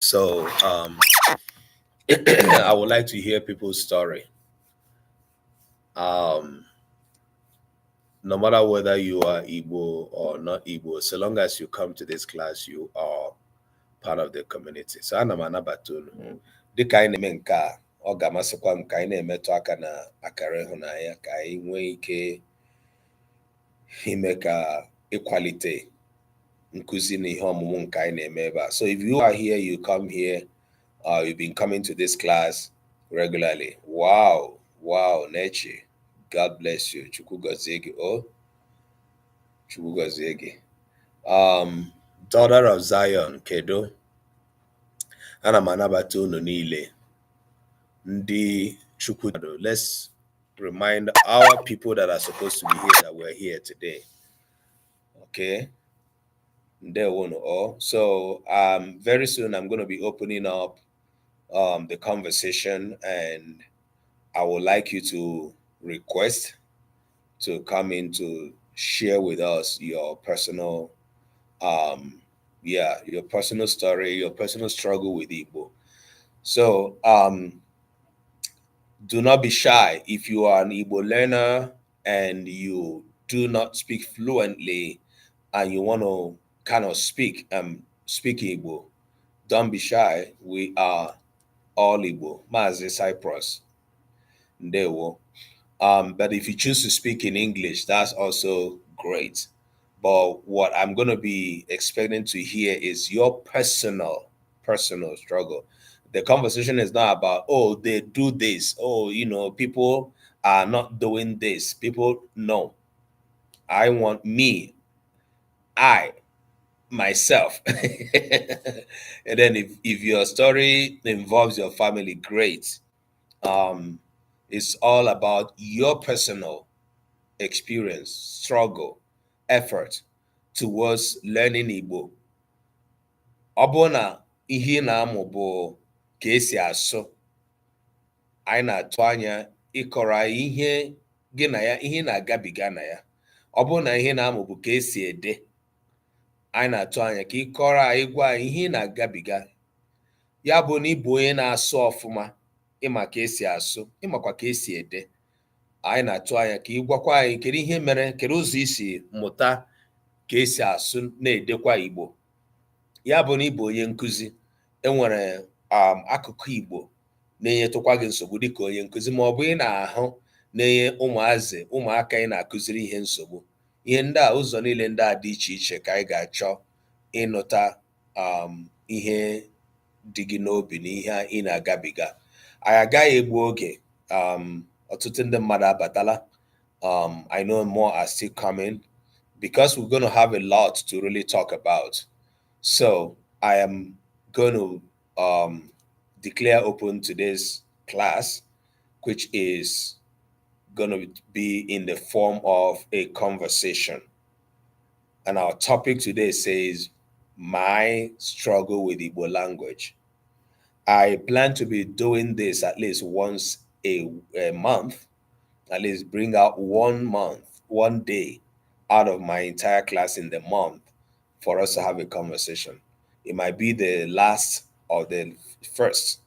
So I would like to hear people's story. Um, no matter whether you are Igbo or not Igbo, so long as you come to this class, you are part of the community. So ana m anabata unu. Dịka anyị na-eme nke a, ọ ga-amasịkwa m ka anyị na-emetụ aka na akara ịhụnanya ka anyị nwee ike ime ka ịkwalite nkụzi na ihe ọmụmụ nke anyị na-eme ebe a. So if you are here, you come here, you've been coming to this class regularly. Wow, Nechi. God bless you. Chukwu gozie gị. Oh, Chukwu gozie gị. Daughter of Zion, Kedo. Ana m anabata unu niile. Ndị Chukwu. Let's remind our people that are supposed to be here that we're here today. Okay. So very soon I'm going to be opening up the conversation, and I would like you to request to come in to share with us your personal your personal story, your personal struggle with Igbo. So do not be shy. If you are an Igbo learner and you do not speak fluently and you want to kind of speak Igbo, don't be shy. We are all Igbo. Mazi Cyprus. Ndewo. But if you choose to speak in English, that's also great. But what I'm going to be expecting to hear is your personal struggle. The conversation is not about, oh, they do this. Oh, people are not doing this. People, no. I want me, myself. And then if your story involves your family, great. It's all about your personal experience, struggle, effort towards learning Igbo. Ọ bụrụ na ihe na-amụ bụ ka esi asụ, anyị na-atụ anya ịkọrọ ihe gị na ya, ihe na-agabiga na ya. Ọ bụrụ na ihe na-amụ bụ ka esi ede, anyị na-atụ anya ka ịkọrọ anyị gwa anyị ihe na-agabiga. Ya bụ na ịbụ onye na-asụ ọfụma, ịma ka esi asụ, ịmakwa ka esi ede. Anyị na-atụ anya ka ị gwakwa anyị kedu ihe mere, kedu ụzọ isi mụta ka esi asụ na-edekwa Igbo. Ya bụ na ịbụ onye nkụzi, enwere akụkụ Igbo na-enyetụkwa gị nsogbu dịka onye nkụzi, ma ọ bụ ị na-ahụ na-enye ụmụaka ị na-akụziri ihe nsogbu. Ihe ndị a, ụzọ niile ndị a dị iche iche ka anyị ga-achọ ịnụta ihe dị gị n'obi na ihe ị na-agabiga. Anyị agaghị egbu oge. Ọtụtụ ndị mmadụ abatala. I know more are still coming because we're going to have a lot to really talk about. So I am going to declare open today's class, which is going to be in the form of a conversation. And our topic today says, my struggle with Igbo language. I plan to be doing this at least once a month, at least bring out 1 month, 1 day out of my entire class in the month for us to have a conversation. It might be the last or the first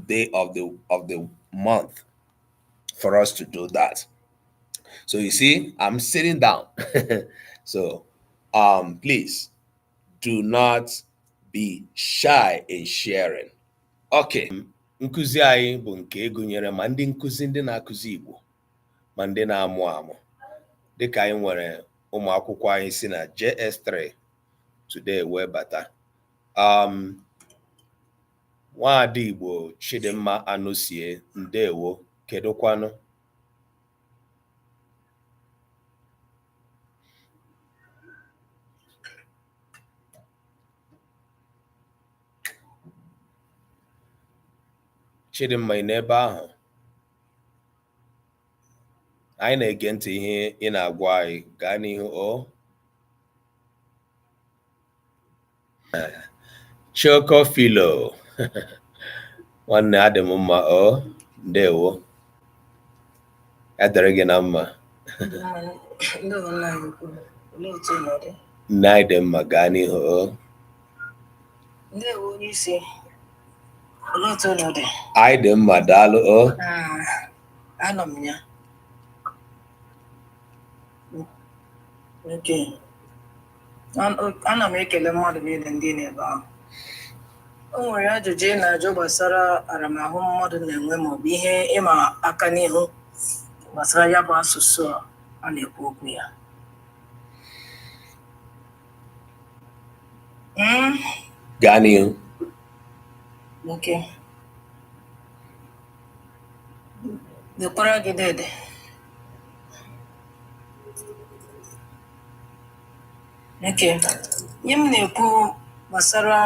day of the month for us to do that. So you see, I'm sitting down. So please do not be shy in sharing. Okay. Nkụzi anyị bụ nke gụnyere ma ndị nkụzi ndị na-akụzi Igbo ma ndị na-amụ amụ. Dịka anyị nwere ụmụ akwụkwọ anyị si na JS3 today wee bata. Nwaada Igbo Chidimma Anụsie, ndewo, kedụkwanụ? Chidimma, ị n'ebe ahụ? Anyị na-ege ntị ihe ị na-agwa anyị. Gaa n'ihu. O Choko Filo. Nwanne adị m mma. O ndewo, adịrị gị na mma. Nne anyị dị mma. Gaa n'ihu. Ndewo onye isi. Olee otu unu dị? Anyị dị mma, daalụ. Anọ m ya. Okay. Ana m ekele mmadụ niile ndị n'ebe ahụ. O nwere ajụjụ ị na-ajụ gbasara aramahụ mmadụ na-enwe maọbụ ihe ịma aka n'ihu gbasara ya bụ asụsụ a na-ekwu okwu ya. Gaa n'ihu. Okay. Dekwara gị dede. Okay. Ihe m na-ekwu gbasara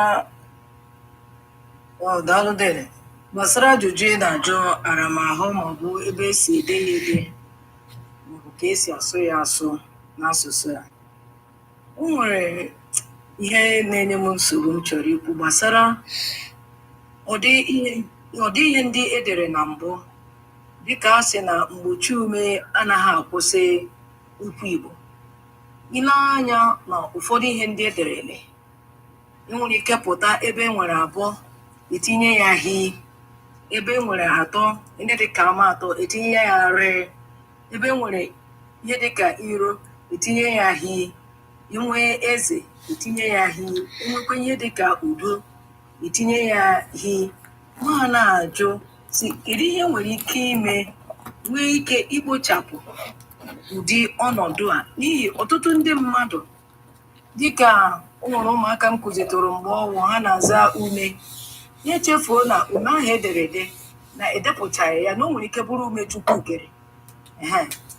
daalụ dede gbasara ajụjụ ị na-ajụ aramahụ maọbụ ebe esi ede ya ede maọbụ ka esi asụ ya asụ n'asụsụ ya. O nwere ihe na-enye m nsogbu m chọrọ ikwu gbasara ụdị ihe ndị edere na mbụ dịka a sị na mgbochi ume anaghị akwụsị okwu Igbo. Ile anya na ụfọdụ ihe ndị ederele enwere ike pụta ebe enwere abụọ etinye ya hi, ebe enwere atọ ihe dịka ama atọ etinye ya re, ebe enwere ihe dịka iro etinye ya hi, inwe eze etinye ya hi, enwekwa ihe dịka udo etinye ya hi. Ma na-ajụ si kedu ihe nwere ike ime nwee ike ikpochapụ ụdị ọnọdụ a, n'ihi ọtụtụ ndị mmadụ dịka o nwere ụmụaka m kụzitụrụ mgbe ọnwụ ha na-aza ume ya echefuo na ume ahụ ederede na edepụchaghị ya na o nwere ike bụrụ ume Chukwu kere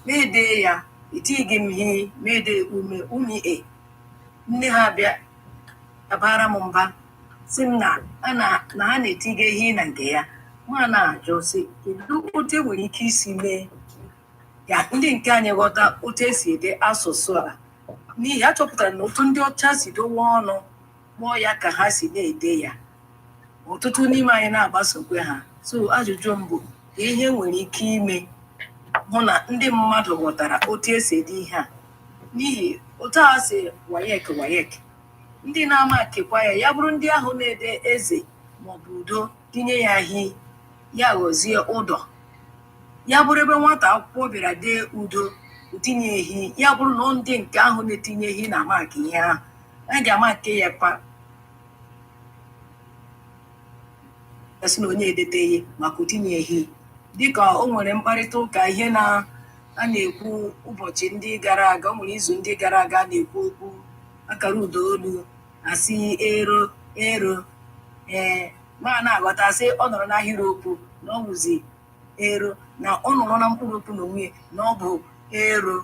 mede ya etighị m hi mede ume nne ha bịa abara m mba si m na ha na-etiga ihe na nke ya. Ma na-ajụ si kedu otu enwere ike isi mee ya ndị nke anyị ghọta otu esi ede asụsụ a, n'ihi a chọpụtara na otu ndị ọcha si dowe ọnụ kpọọ ya ka ha si na-ede ya, ọtụtụ n'ime anyị na-agbasokwe ha. So ajụjụ mbụ ka ihe nwere ike ime hụ na ndị mmadụ ghọtara otu esi ede ihe a, n'ihi otu a si wayek ndị na-ama akekwa ya ya bụrụ ndị ahụ na-ede eze maọbụ udo tinye ya hi ya ghọzie ụdọ, ya bụrụ ebe nwata akwụkwọ bịara dee udo tinye ehi ya bụrụ na ndị nke ahụ na-etinye ehi na maka ihe ahụ a ga-amake ya kwa esi na onye edeteghị maka otinye ehi. Dịka o nwere mkparịta ụka ihe a na-ekwu ụbọchị ndị gara aga, o nwere izu ndị gara aga a na-ekwu okwu akara ụda olu asị ero ma na-aghọta sị ọ nọrọ n'ahịrịokwu na ọ bụzi ero, na ọ nọrọ na mkpụrụ okwu na onwe na ọ bụ ero.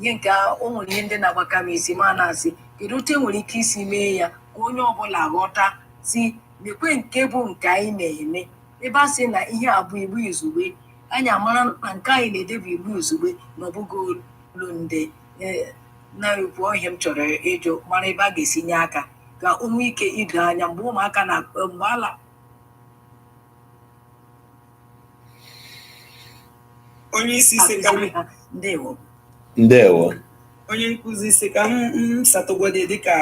Ihe nke o nwere ihe ndị na-agbaka m isi ma na-asị kedu otu enwere ike isi mee ya ka onye ọbụla ghọta si mekwe nke bụ nke anyị na-eme, ebe a sị na ihe a bụ igbu izugbe anyị amara na nke anyị na-ede bụ igbu izugbe na ọ bụghị olu nde na-ekwu ihe m chọrọ ịjụ mara ebe a ga-esi nye aka ka o nwee ike ido anya mgbe ụmụaka na mgbe ala onye isi isi ka ndewo onye nkụzi isi ka m satọgwade dịka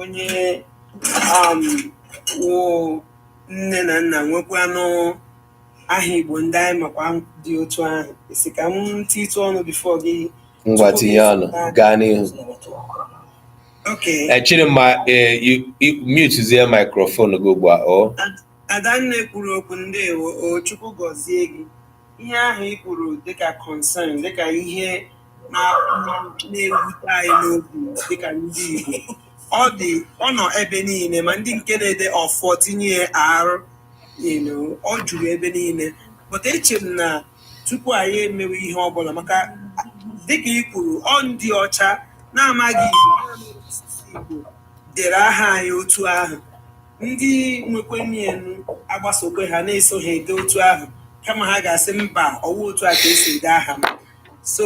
onye wụ nne na nna nwekwanụ aha Igbo ndị anyị makwa dị otu ahụ, isi ka m titụ ọnụ bifo gị ngwa tinye ọnụ gaa n'ihu. Okay. Chidimma, mutezie microphone gị ugbu a. Adanne kwuru okwu ndewo, Chukwu gọzie gị. Ihe ahụ ị kwuru dịka concern dịka ihe na-ewute anyị n'obi dịka ndị Igbo ọ nọ ebe niile, ma ndị nke na-ede ọfọ tinye arụ ọ juru ebe niile. But eche m na tupu anyị emewe ihe ọbụla, maka dịka ị kwuru ọ ndị ọcha na-amaghị Igbo dere aha anyị otu ahụ, ndị nwekwenyenu agbasokwe ha na-eso ha ede otu ahụ kama ha ga-asị mba ọwụ otu a ka esi ede aha m. So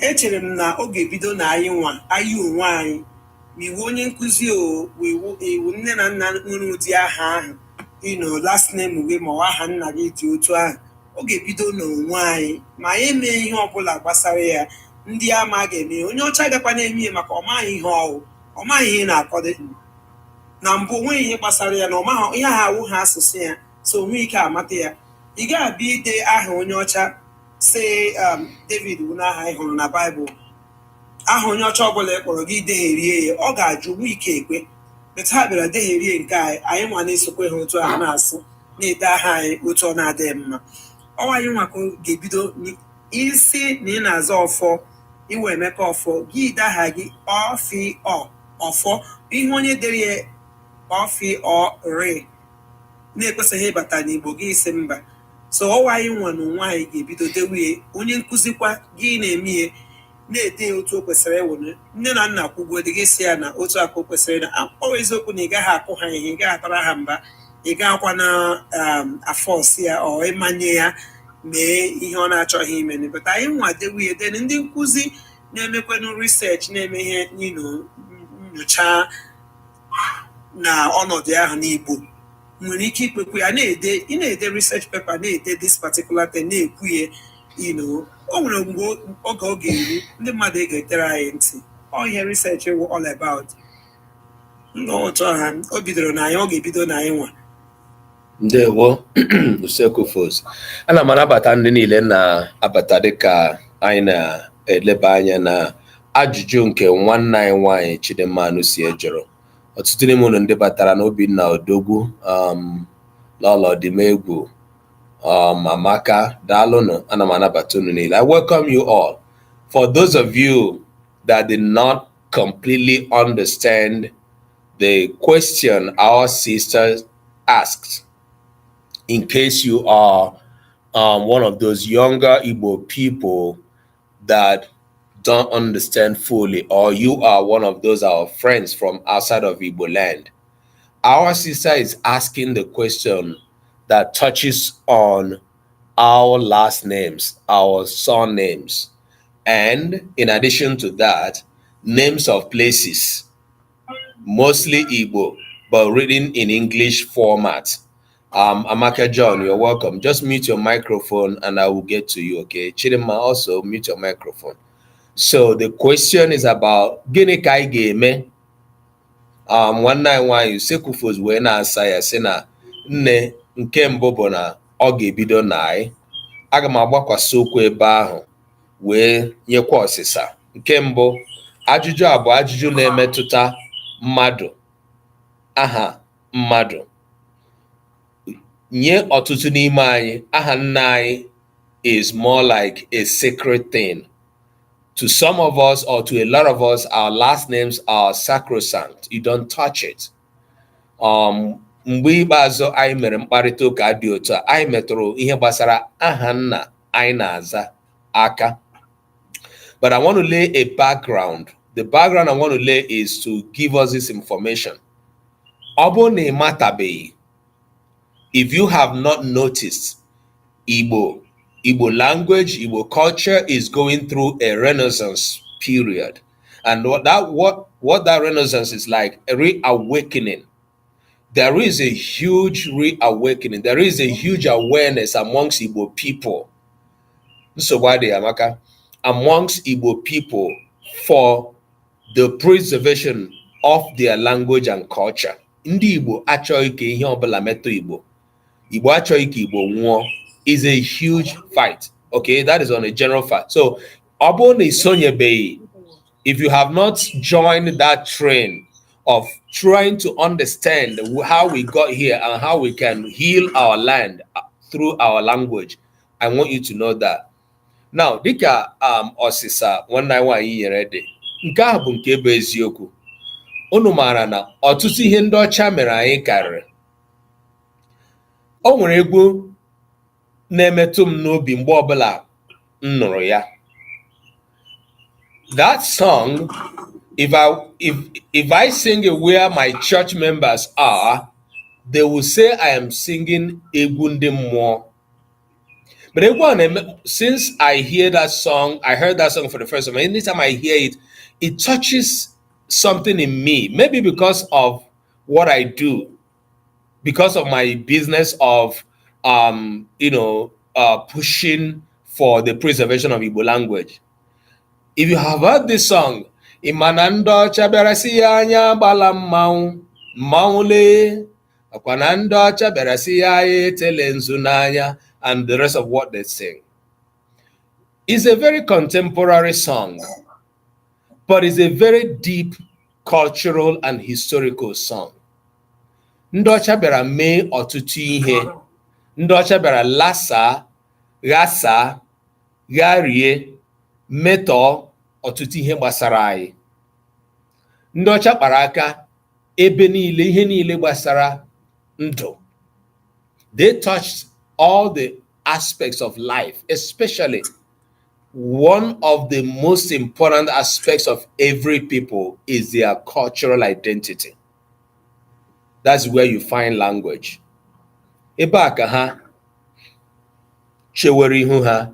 echere m na ọ ga-ebido na anyị onwe anyị, ma iwu onye nkụzi iwu nne na nna nwere ụdị aha ahụ last name gị ma aha nna gị dị otu ahụ, ọ ga-ebido n'onwe anyị ma anyị emee ihe ọbụla gbasara ya. Ndị ama ga-eme onye ọcha gakwa na-eme ihe maka ọmaghị ihe ọmaghị ihe na-akọdo. na mbụ onweghị ihe gbasara ya na ọmaha ihe ahụ awụ ha asụsụ ya so onwe ike amata ya ị ga-abịa ide aha onye ọcha si David bụ n'aha ị hụrụ na Baịbụl aha onye ọcha ọbụla ị kpọrọ gị degherie ya ọ ga-ajụ nwa ike ekwe etu ha bịara degherie nke anyị nwa na-esokwe ha otu ahụ na-asụ na-ede aha anyị otu ọ na-adịghị mma ọnwa anyị nwakọ ga-ebido isi na ị na-aza ọfọ iwe Emeka ọfọ gị ide aha gị ọfọ ihe onye dere ya ọfị na-ekwesịghị ịbata n'Igbo gị isi mba so ọwa anyị nwa na onwe anyị ga-ebido dewie onye nkụzikwa gị na-eme ihe na-ede otu o kwesịrị ịwụ nne na nna kwugwo dị gị si ya na otu aka o kwesịrị na ọ eziokwu na ị gaghị akụ ha ihe ị gaghị atara ha mba ị gaghịkwa na afọs ya ọ ịmanye ya mee ihe ọ na-achọghị ime but anyị nwa dewie den ndị nkụzi na-emekwanụ research na-eme ihe nyocha na ọnọdụ ahụ n'Igbo nwere ike ikpekwu ya ị na-ede research paper na-ede this particular thing na-ekwu ya o nwere mgbe oge ọ ga-eru ndị mmadụ ga-etere anyị ntị ọ ihe research wụ all about n'otu ha o bidoro na anyị ọ ga-ebido na anyị nwa ndewo usekufos ana m anabata ndị niile na-abata dịka anyị na-eleba anya na ajụjụ nke nwanne anyị nwaanyị Chidimma si ejụrụ ọtụtụ n'ime unu ndị batara na Obinna Odogwu Lolo Dimegwu Amaka daalụnụ ana m anabata unu niile. I welcome you all. For those of you that did not completely understand the question our sister asked, in case you are one of those younger Igbo people that don't understand fully, or you are one of those our friends from outside of Igbo land, our sister is asking the question that touches on our last names, our surnames, and in addition to that, names of places, mostly Igbo, but written in English format. Amaka John, you're welcome. Just mute your microphone and I will get to you, okay? Chidimma, also mute your microphone. So the question is about gịnị ka anyị ga-eme nwanne anyị nwaanyị Sekufos wee na-asa ya sị na nne nke mbụ bụ na ọ ga-ebido na anyị aga m agbakwasị okwu ebe ahụ wee nyekwa ọsịsa. Nke mbụ, ajụjụ a bụ ajụjụ na-emetụta mmadụ, aha mmadụ. Nye ọtụtụ n'ime anyị, aha nna anyị is more like a sacred thing. To some of us, or to a lot of us, our last names are sacrosanct. You don't touch it. Mgbe ikpeazụ anyị mere mkparịta ụka dị otu a, anyị metụrụ ihe gbasara aha nna anyị na-aza aka. But I want to lay a background. The background I want to lay is to give us this information. Ọ bụrụ na ị matabeghị, if you have not noticed, Igbo language, Igbo culture is going through a renaissance period. And what that renaissance is like, a reawakening. There is a huge reawakening. There is a huge awareness amongst Igbo people. So why they Amaka? Amongst Igbo people for the preservation of their language and culture. Ndị Igbo achọghị ka ihe ọbụla metụ Igbo. Igbo achọghị ka Igbo nwụọ is a huge fight. Okay, that is on a general fact. So, if you have not joined that train of trying to understand how we got here and how we can heal our land through our language, I want you to know that. Now, dịka ọsịsa nwanne anyị nwaanyị nyere dị, nke a bụ nke bụ eziokwu. Unu maara na ọtụtụ ihe ndị ọcha mere anyị karịrị. O nwere egwu na-emetụ m n'obi mgbe ọbụla m nụrụ ya. That song, if I sing it where my church members are, they will say I am singing egwu ndị mmụọ. But since I hear that song, I heard that song for the first time. Anytime I hear it, it touches something in me. Maybe because of what I do, because of my business of pushing for the preservation of Igbo language. If you have heard this song, Imanando Chaberasi Anya Balamau, Maule, Akwananda Chaberasiae, Telenzunaya, and the rest of what they sing. It's a very contemporary song, but it's a very deep cultural and historical song. Ndị ọcha bịara mee ọtụtụ ihe. Ndị ọcha bịara lasa, ghasa, gharie, metọọ ọtụtụ ihe gbasara anyị. Ndị ọcha kpara aka ebe niile, ihe niile gbasara ndụ. They touched all the aspects of life, especially one of the most important aspects of every people is their cultural identity. That's where you find language. Ebe a ka ha chewere ihu ha,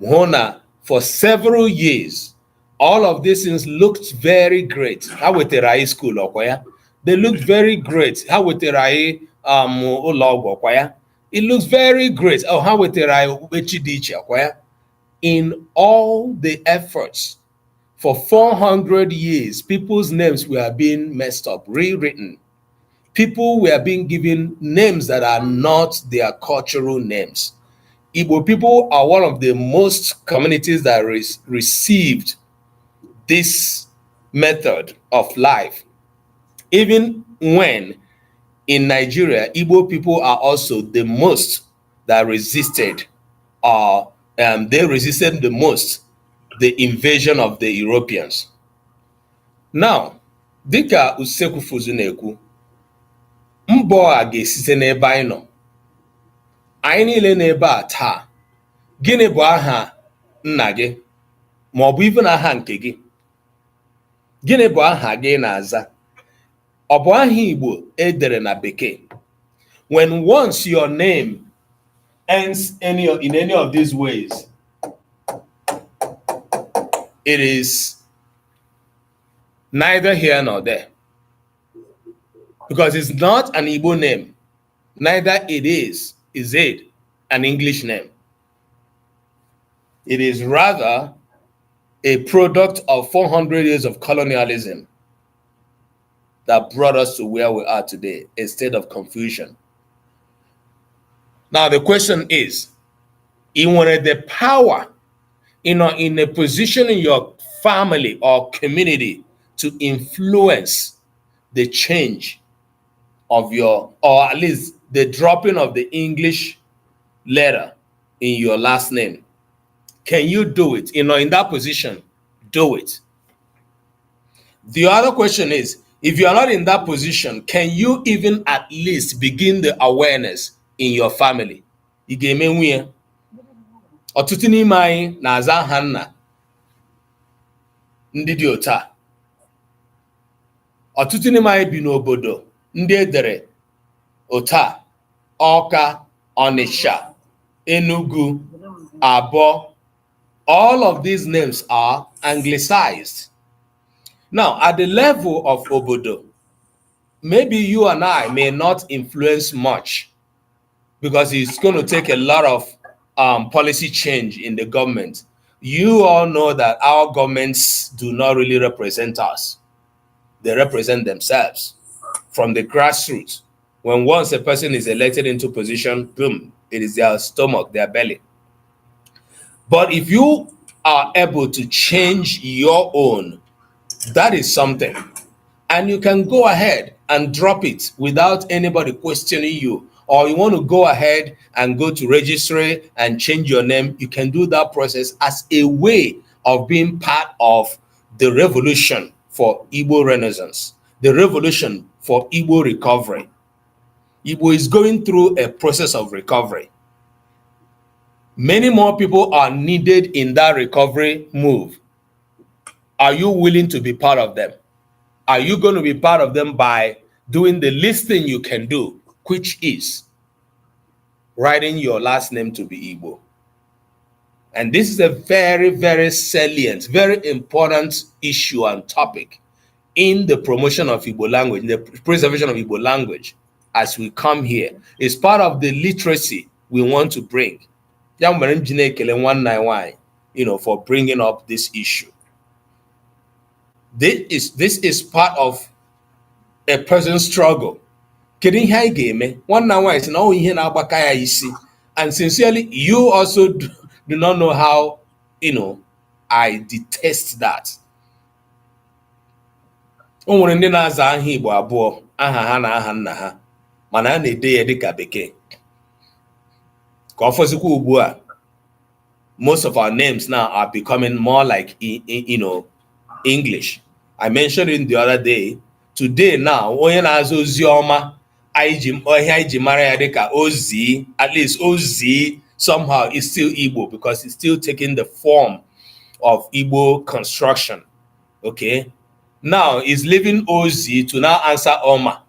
hụ na for several years, all of these things looked very great. Ha wetara anyị school ọkwa ya. They looked very great. Ha wetara anyị ụlọ ọgwụ ọkwa ya. It looks very great. Oh, ha wetara anyị okpukpechi dị iche ọkwa ya. In all the efforts for 400 years, people's names were being messed up, rewritten. People were being given names that are not their cultural names. Igbo people are one of the most communities that received this method of life. Even when in Nigeria, Igbo people are also the most that resisted, they resisted the most the invasion of the Europeans. Now, dịka usekwu fuzu na-ekwu, mbọ a ga-esite n'ebe anyị nọ. Anyị niile n'ebe a taa, gịnị bụ aha nna gị ma ọ bụ even aha nke gị? Gịnị bụ aha gị na-aza? Ọ bụ aha Igbo edere na Bekee? When once your name ends in any of these ways, it is neither here nor there. Because it's not an Igbo name, neither is it an English name. It is rather a product of 400 years of colonialism that brought us to where we are today, a state of confusion. Now the question is, you wanted the power, in a position in your family or community to influence the change of your, or at least the dropping of the English letter in your last name. Can you do it? In that position, do it. The other question is, if you are not in that position, can you even at least begin the awareness in your family? Ọtụtụ n'ime anyị na-aza aha nna ndị dị ota. Ọtụtụ n'ime anyị bi n'obodo ndị edere ota, Ọka, Ọnịsha, Enugu, Abo. All of these names are anglicized. Now, at the level of obodo, maybe you and I may not influence much because it's going to take a lot of policy change in the government. You all know that our governments do not really represent us. They represent themselves from the grassroots. When once a person is elected into position, boom, it is their stomach, their belly. But if you are able to change your own, that is something. And you can go ahead and drop it without anybody questioning you. Or you want to go ahead and go to registry and change your name, you can do that process as a way of being part of the revolution for Igbo Renaissance, the revolution for Igbo recovery. Igbo is going through a process of recovery. Many more people are needed in that recovery move. Are you willing to be part of them? Are you going to be part of them by doing the least thing you can do, which is writing your last name to be Igbo? And this is a very, very salient, very important issue and topic in the promotion of Igbo language, in the preservation of Igbo language as we come here. It's part of the literacy we want to bring. For bringing up this issue. This is part of a person's struggle. Kedu ihe anyị ga-eme? Nwanna nwaanyị sị na ọ ihe na-agbaka ya isi. And sincerely, you also do not know how, I detest that. O nwere ndị na-aza aha Igbo abụọ, aha ha na aha nna ha, mana a na-ede ya dịka Bekee. Ka ọ fọzikwa ugbu a, most of our names now are becoming more like, English. I mentioned it the other day. Today now, onye na-aza Ozioma, ihe iji mara ya dịka Ozi, at least Ozi somehow is still Igbo because it's still taking the form of Igbo construction. Okay? Now it's leaving Ozi to now answer Oma.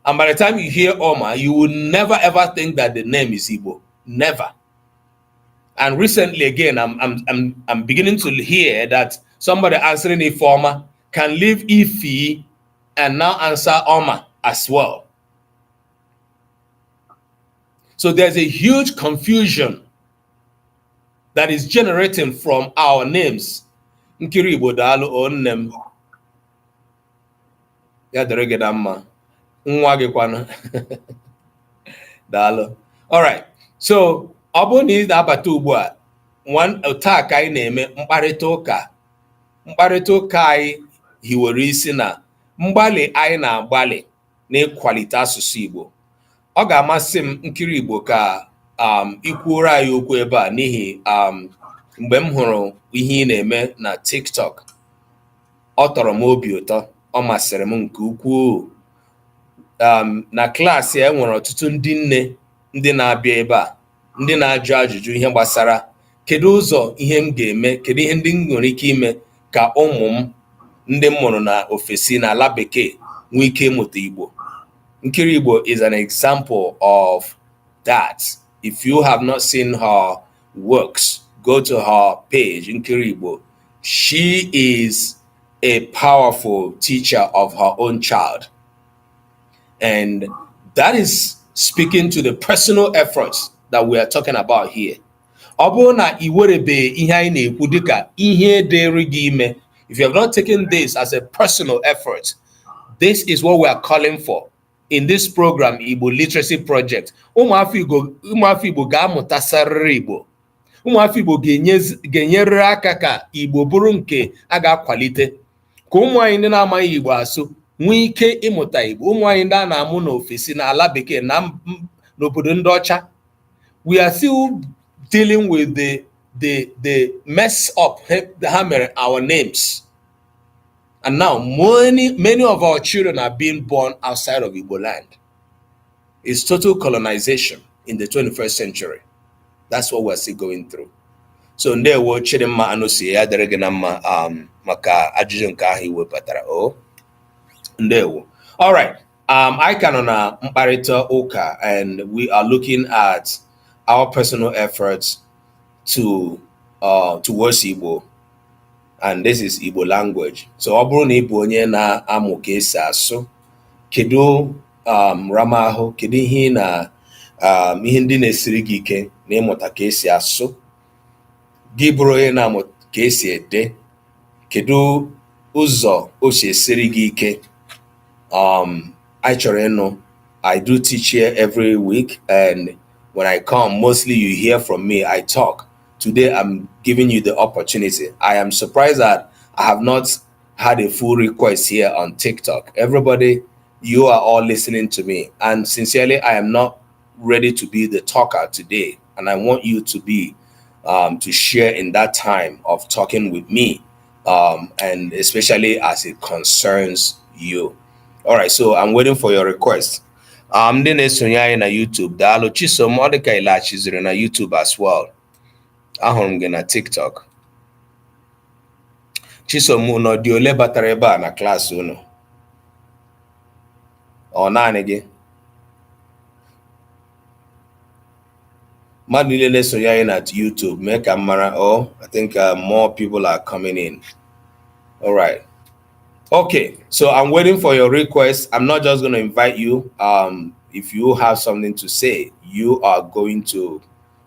And by the time you hear Oma, you will never ever think that the name is Igbo. Never. And recently again, I'm beginning to hear that somebody answering Ifeoma can leave Ifi and now answer Oma as well. So there's a huge confusion that is generating from our names. Nkiri Igbo daalụ onnem. Ya dere gị na mma. Nwa gị kwanụ. Daalụ. All right. So ọ bụrụ na ị na-abata ugbu a, taa ka anyị na-eme mkparịta ụka. Mkparịta ụka anyị hiwere isi na mgbalị anyị na-agbalị n'ịkwalite asụsụ Igbo. Ọ ga-amasị m Nkiri Igbo ka ikwuoro anyị okwu ebe a n'ihi mgbe m hụrụ ihe ị na-eme na TikTok, ọ tọrọ m obi ụtọ, ọ masịrị m nke ukwuu. Na klaasị e nwere ọtụtụ ndị nne ndị na-abịa ebe a, ndị na-ajụ ajụjụ ihe gbasara kedu ụzọ ihe m ga-eme, kedu ihe ndị m nwere ike ime ka ụmụ m ndị m mụrụ na ofesi na ala bekee nwee ike ịmụta Igbo. Nkiri Igbo is an example of that. If you have not seen her works, go to her page, Nkiri Igbo. She is a powerful teacher of her own child. And that is speaking to the personal efforts that we are talking about here. Ọ bụrụ na iwerebe ihe anyị na-ekwu dịka ihe dịrị gị ime, if you have not taken this as a personal effort, this is what we are calling for in this program, Igbo Literacy Project. Ụmụafọ Igbo ga-amụtasarịrị Igbo. Ụmụafọ Igbo ga-enyerịrị aka ka Igbo bụrụ nke a ga-akwalite. Ka ụmụ anyị ndị na-amaghị Igbo asụ nwee ike ịmụta Igbo. Ụmụ anyị ndị a na-amụ n'ofesi na ala bekee na n'obodo ndị ọcha. We are still dealing with the mess up ha mere our names. And now many of our children are being born outside of Igbo land. It's total colonization in the 21st century. That's what we're still going through. So ndewo Chidimma Anosi ya dere gị na mma maka ajụjụ nke ahụ iwepụtara. Ndewo. All right. I can on a mkparịta ụka, and we are looking at our personal efforts towards Igbo. And this is Igbo language. So ọ bụrụ na ị bụ onye na-amụ ka esi asụ, kedu ramahụ, kedu ihe na ihe ndị na-esiri gị ike na ịmụta ka esi asụ, gị bụrụ onye na-amụ ka esi ede, kedu ụzọ o si esiri gị ike. I chọrọ ịnụ. I do teach here every week, and when I come, mostly you hear from me, I talk. Today, I'm giving you the opportunity. I am surprised that I have not had a full request here on TikTok. Everybody, you are all listening to me. And sincerely, I am not ready to be the talker today. And I want you to be, to share in that time of talking with me, and especially as it concerns you. All right, so I'm waiting for your request. Ndị na-esonye anyị na YouTube, daalụ. Chisom ọ dịka ịlachiziri na YouTube as well. Ahụrụ m gị na TikTok. Chisom unu dị ole batara ebe a na klaasị unu? Ọ naanị gị? Mmadụ niile na-esonye anyị na YouTube, mee ka m mara. I think more people are coming in. All right. Okay, so I'm waiting for your request. I'm not just going to invite you. If you have something to say, you are going to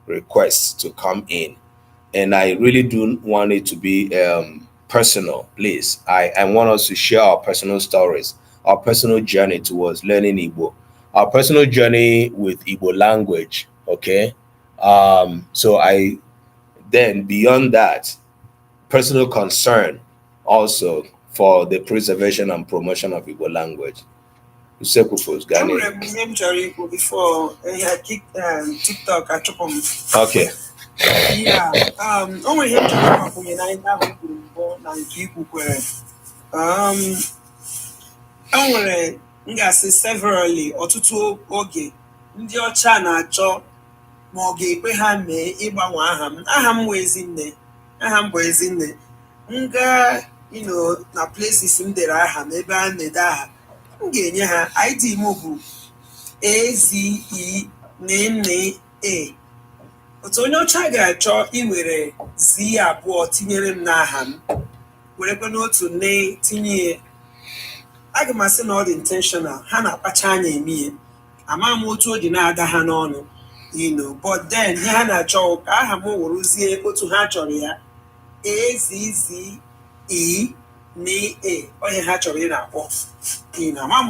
request to come in. And I really do want it to be personal, please. I want us to share our personal stories our personal journey towards learning Igbo, our personal journey with Igbo language. Okay. So then beyond that, personal concern also for the preservation and promotion of Igbo language. Before TikTok okay. Yeah. Only him enwere m ga-asị severally ọtụtụ oge ndị ọcha na-achọ ma ọ ga-ekwe ha mee ịgbanwe aha m bụ Ezinne m gaa na places m dere aha m ebe a na-ede aha m ga-enye ha ID m bụ AZENNA. Otu onye ọcha ga-achọ iwere Z abụọ tinyere m n'aha m werekwa n'otu nne tinye aga m asị na ọ dị intentional, ha na-akpacha anya eme ihe ama m otu o ji na-ada ha n'ọnụ but then ihe ha na-achọ ka aha m wụrụzie otu ha chọrọ ya AZZENNA onye ha chọrọ ị na-akpọ ama m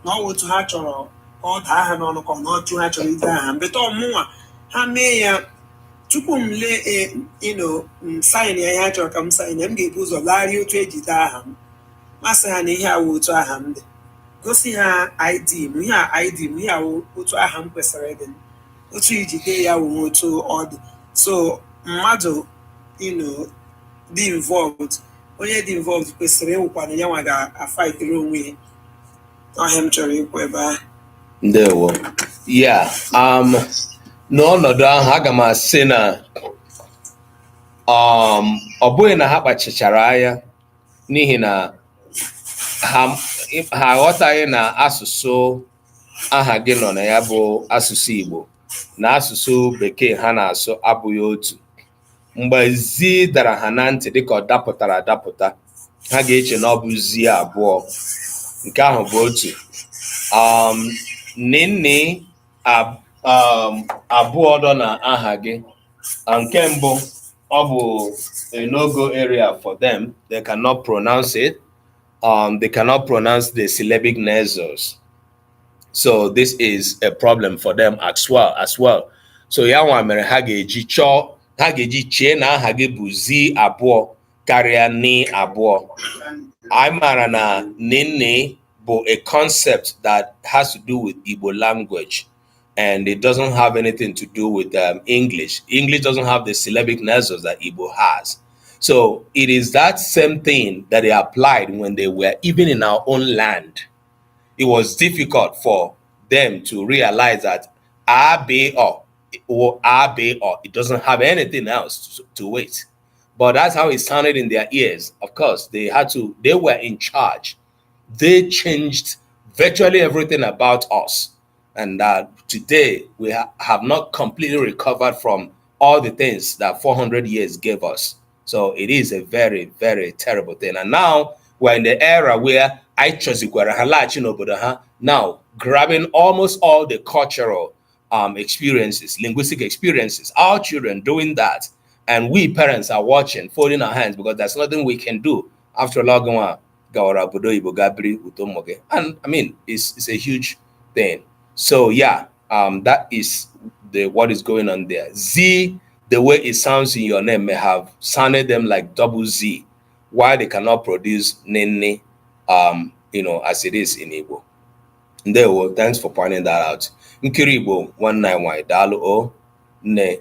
na ọ otu ha chọrọ ka ọ daa ha n'ọnụ ka ọ na otu ha chọrọ ide aha mbeta ọmụnwa ha mee ya tupu m lee sign ya ihe ha chọrọ ka m sign ya m ga-ebu ụzọ larịa otu eji dee aha m masị ha na ihe awụ otu aha m dị gosi ha ID m ihe a ID m ihe awụ otu aha m kwesịrị ịdị otu iji dee ya wụ otu ọ dị so mmadụ dị involved onye dị involved kwesịrị ịwụkwana ya nwa ga-afaitiri onwe ya ọhịa m chọrọ ikwu ebe ahụ. Ndewo. Yeah. N'ọnọdụ ahụ aga m asị na ọ bụghị na ha kpachichara anya n'ihi na ha aghọtaghị na asụsụ aha gị nọ na ya bụ asụsụ Igbo na asụsụ Bekee ha na-asụ abụghị otu. Mgbe zi dara ha na ntị dịka ọ dapụtara adapụta ha ga-eche na ọ bụ zi abụọ nke ahụ bụ otu. Nne abụọ dọ na aha gị. Nke mbụ ọ bụ a no-go area for them. They cannot pronounce it. They cannot pronounce the syllabic nasals. So this is a problem for them as well. So ya nwa mere ha ga-eji chee na aha gị bụ zi abụọ karịa ni abụọ. I mara na nne bụ a concept that has to do with Igbo language. And it doesn't have anything to do with English. English doesn't have the syllabic nasals that Igbo has. So it is that same thing that they applied when they were even in our own land. It was difficult for them to realize that Abe or it doesn't have anything else to it. But that's how it sounded in their ears. Of course, they were in charge. They changed virtually everything about us. And today we have not completely recovered from all the things that 400 years gave us. So it is a very, very terrible thing. And now we're in the era where now grabbing almost all the cultural experiences, linguistic experiences, our children doing that. And we parents are watching, folding our hands because there's nothing we can do. After all, and I mean, it's a huge thing. So yeah, that is what is going on there. Z, the way it sounds in your name may have sounded them like double Z, why they cannot produce nene, as it is in Igbo. Ndewo, thanks for pointing that out. Nkiri Igbo 191 daalụ o ne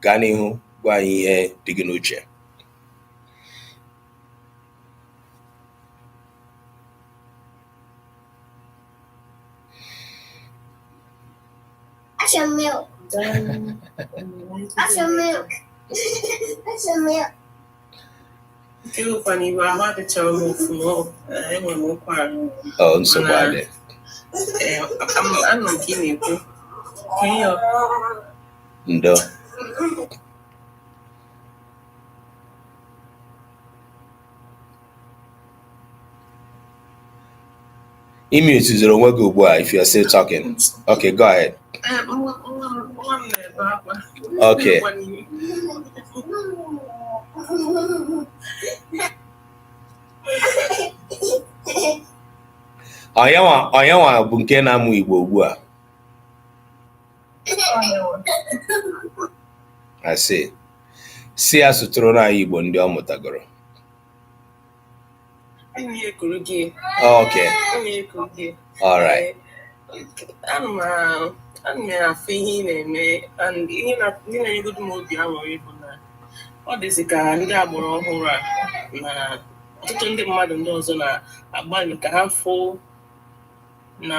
ganihu gwa ihe dị gị n'uche. That's your milk. That's your milk. That's your milk. Feel funny, but I'm about to tell you from I want more part. Oh, I'm so bad. I'm not kidding you. Can you? No. Immute is wrong if you are still talking. Okay, go ahead. Okay. onye nwa bụ nke na-amụ Igbo ugbu a? Asị si asụtụrụ na Igbo ndị ọ mụtagoro. Okay. All right. I'm feeling and you know good mood ọ dịzị ka ndị agbụrụ ọhụrụ a na ọtụtụ ndị mmadụ ndị ọzọ na-agbalị ka ha fụ na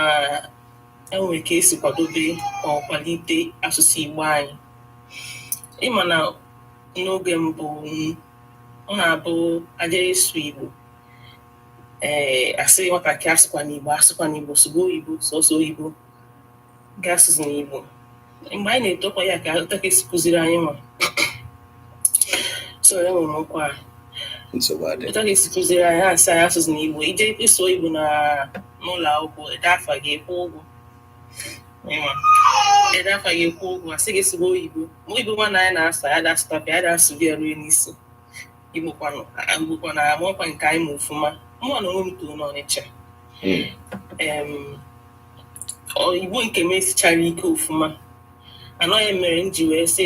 enwe ka esi kwadobe ọ kwalite asụsụ Igbo anyị. Ịma na n'oge mbụ ọ na-abụ aja ịsụ Igbo asị nwatakịrị asụkwa n'Igbo sụgbo Igbo sọsọ Igbo ga-asụsụ n'Igbo. Mgbe anyị na-etokwa ya ka ụtaka esi kụziri anyị nwa so enwere m ọkwa ụtaka esi kụziri anyị asị anyị asụsụ n'Igbo ije ịsụ Igbo n'ụlọ akwụkwọ ede afa ga-ekwu ụgwọ asị gị sụgbo Igbo ma Igbo nwa na anyị na-asụ ya dasụtapịa ya dasụ bịa ruo n'isi Igbo kwana amụọkwa nke anyị ma ofụma mụọ na onwe m too n'Ọnịcha Igbo nke m esichara ike ofụma anọghị mere m ji wee sị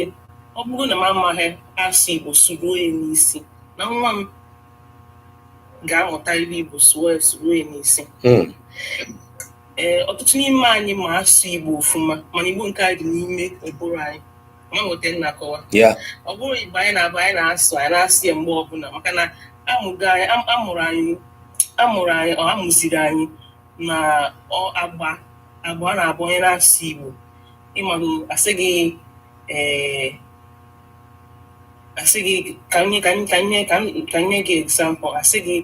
ọ bụrụ na m amaghị asụ Igbo sụruo ya n'isi na nwa m ga-amụtarịrị Igbo sụruo ya n'isi. Ọtụtụ n'ime anyị ma asụ Igbo ofụma mana Igbo nke anyị dị n'ime ụbụrụ anyị ma nweta nnakọwa ọ bụrụ Igbo anyị na-abụ anyị na-asụ ya mgbe ọbụla maka na amụziri anyị na agba a na-abụ onye na-asụ Igbo ịmanụ asị gị ka nye gị example asị gị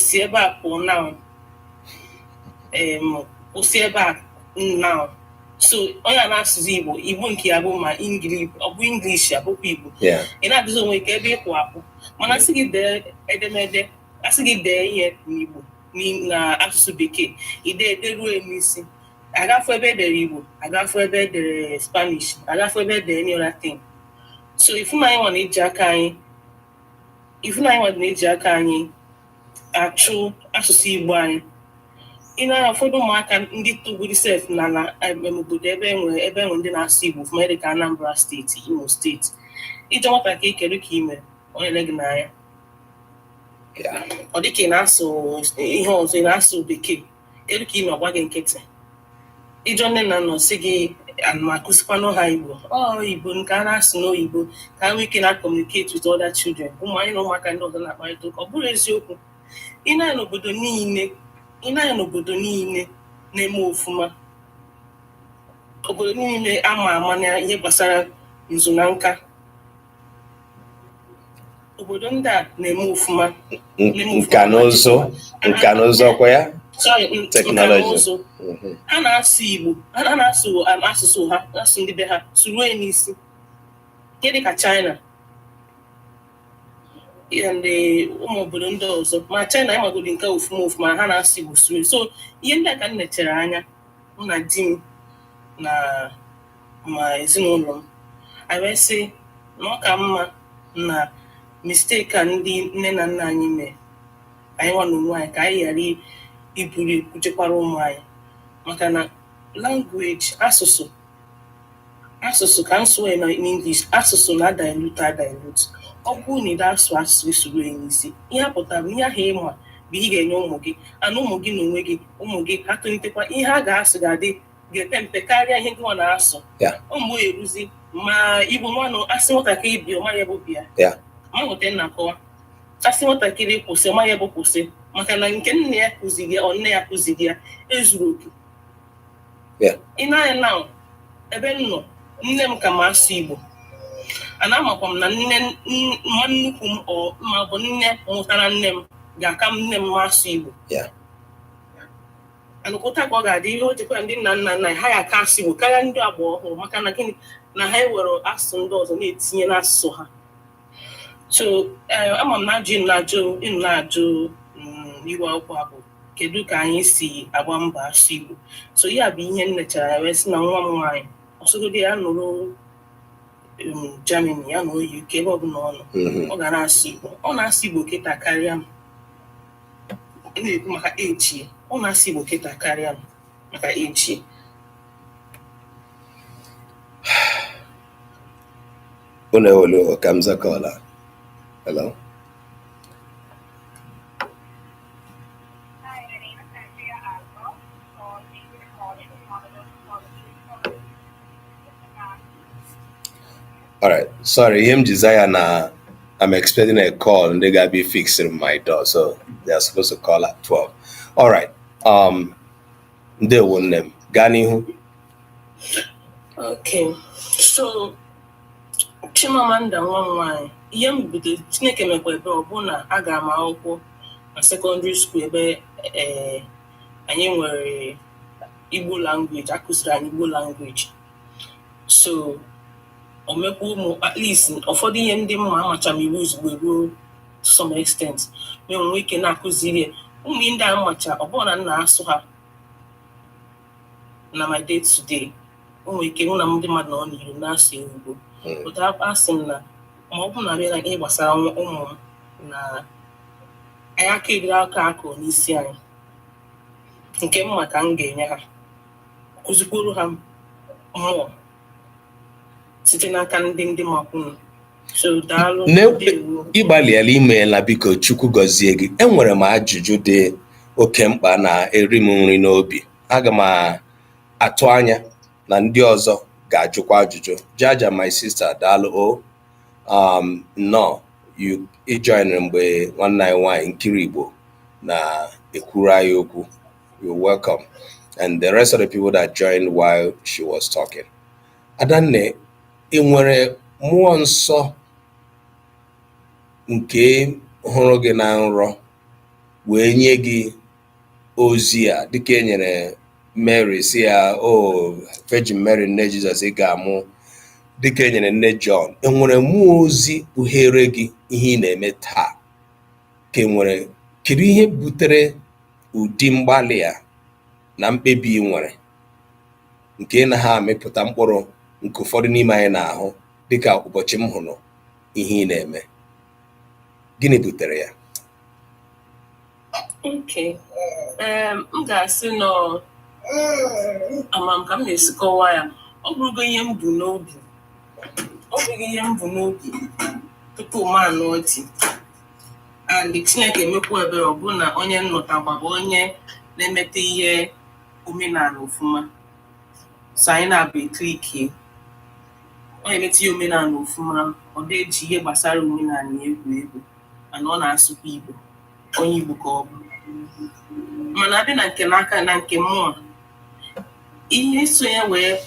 si ebe a pụọ now kwụsị ebe a now so onye na-asụzi Igbo nke ya bụ ma ọ bụ English abụkwa Igbo ị na-adụzi onwe ka ebe ịkwụ akwụ mana asị gị dee edemede asị gị dee ihe n'Igbo na asụsụ Bekee ide ruo n'isi agafu ebe edere Igbo agafu ebe edere Spanish agafu ebe edere any other thing. So ifuna anyị na-eji aka anyị achụ asụsụ Igbo anyị ị na ụfọdụ ụmụaka ndị togori sef na obodo ebe enwe ndị na-asụ Igbo ofụma dị ka Anambra steeti, Imo steeti ije nwatakịrị kedu ka ime onye le gị n'anya ọ dị ka ị na-asụ ihe ọzọ ị na-asụ Bekee kedu ka ime ọgba gị nkịtị ịjọ nne na nna sị gị akụzikwanụ ha Igbo Igbo nke a na-asụ n'oyibo ka ha nwee ike na-communicate with other children ụmụ anyị na ụmụaka ndị ọzọ na-akparịta ụka ọ bụrụ eziokwu ị na-anya n'obodo niile na-eme ofụma obodo niile ama na ihe gbasara nzu na nka obodo ndị a na-eme ofụma nka na ụzọ kwa ya technology ha na-asụ Igbo ha na-asụ asụsụ ha asụ ndị be ha sụruo n'isi ihe dịka China ndị ụmụ obodo ndị ọzọ ma China ịmagodi nke ofụma ha na-asụ Igbo sụruo so ihe ndị a ka m nechere anya m na di m na ma ezinụlọ m anyị wee sị na ọ ka mma na mistake a ndị nne na nna anyị mee anyị nwa na onwe anyị ka anyị ghara iburu ekwuchekwara ụmụ anyị maka na language asụsụ ka nsụ na English asụsụ na dilute ọ bụrụ na ị na-asụ asụsụ isuru n'isi ihe pụtara ihe ahụ ịma bụ ihe ga-enye ụmụ gị ana ụmụ gị na onwe gị ụmụ gị ha tolitekwa ihe a ga-asụ ga-epe mpe karịa ihe gị nwa na-asụ ụmụ eruzi ma Igbo nwanụ asị nwatakịrị bịa ọma ya bụ bịa ma nweta nna kọwa asị nwatakịrị kwụsị ọma ya bụ kwụsị maka na nke nne ya kụziri ya nne ya kụziri ya ezuru oke ị na-anya na ebe m nọ nne m ka ma asụ Igbo ana amakwa m na nwa nnukwu m ma ọ bụ nne mụtara nne m ga-aka nne m asụ Igbo anụkụta ka ọ ga-adị ihe o jikwa ndị nna nna ha ya aka asụ Igbo karịa ndị agba ọhụrụ maka na gịnị na ha ewere asụsụ ndị ọzọ na-etinye n'asụsụ ha so ama m na-ajụ iwe akwụkwọ abụ kedu ka anyị si agba mbọ asụ Igbo so ya bụ ihe m lechara ya wee sị na nwa m nwaanyị ọsọgodi ya nụrụ Germany ya na UK ebe ọbụla ọ nọ ọ ga na-asụ Igbo ọ na-asụ Igbo kịta karịa m na-ekwu maka echi ọ na-asị Igbo kịta karịa m maka echi. Unu Kamza Kola. Hello. All right. Sorry, him desire na I'm expecting a call and they gotta be fixing my door, so they're supposed to call at 12. All right. They won them. Ganihu. Okay. So Chimamanda nwa nwanyị ihe m bido Chineke mekwa ebe ọ bụ na aga m akwụkwọ na secondary school ebe anyị nwere Igbo language, akụziri anyị Igbo language. So omekwa ụmụ at least ụfọdụ ihe ndị mma amacha m Igbo ozugbo ruo to some extent ma enwe ike na-akụziri ụmụ ndị a macha ọ bụrụ na m na-asụ ha na my day to day onwe ike hụ na ndị mmadụ nọ n'iru na-asụ Igbo. Ụta asị m na ma ọ bụ na abịa na ihe gbasara ụmụ m na anyị aka edere aka akụ n'isi anyị nke mma ka m ga-enye ha kụzikwuru ha mmụọ site n'aka ndị makwunu. So daalụ. Ịgbalịala imeela, biko Chukwu gọzie gị. Enwere m ajụjụ dị oke mkpa na eri m nri n'obi. Aga m atụ anya na ndị ọzọ ga-ajụkwa ajụjụ. Jaja, my sister, daalụ. No, you join mgbe nwanne anyị nwanyị nkiri Igbo na ekwuru anyị okwu. You're welcome. And the rest of the people that joined while she was talking. Adanne, ị nwere mmụọ nsọ nke hụrụ gị na nrọ wee nye gị ozi a dịka e nyere Mary si ya Virgin Mary nne Jizọs ị ga-amụ, dịka e nyere nne John. Enwere mmụọ ozi kpughere gị ihe ị na-eme taa? Kedu ihe butere ụdị mgbalị a na mkpebi ị nwere nke na ha amịpụta mkpụrụ nke ụfọdụ n'ime anyị na-ahụ dịka ụbọchị m hụrụ ihe ị na-eme? Gịnị butere ya? Okay. M ga-asị nọ amam ka m na-esi kọwaa ya. Ọ bụrụgo ihe m bụ n'obi tupu m anụ ọtị and Chineke emekwa ebere ọ bụ na onye nnọtakwa bụ onye na-emete ihe omenala ofuma. So anyị na-abụ ekirike ọ na-emete ihe omenala ofuma, ọ na-eji ihe gbasara omenala egwu mana ọ na-asụkwa Igbo, onye Igbo ka ọ bụ. Mana abịa na nke n'aka na nke mmụọ ihe sonye wee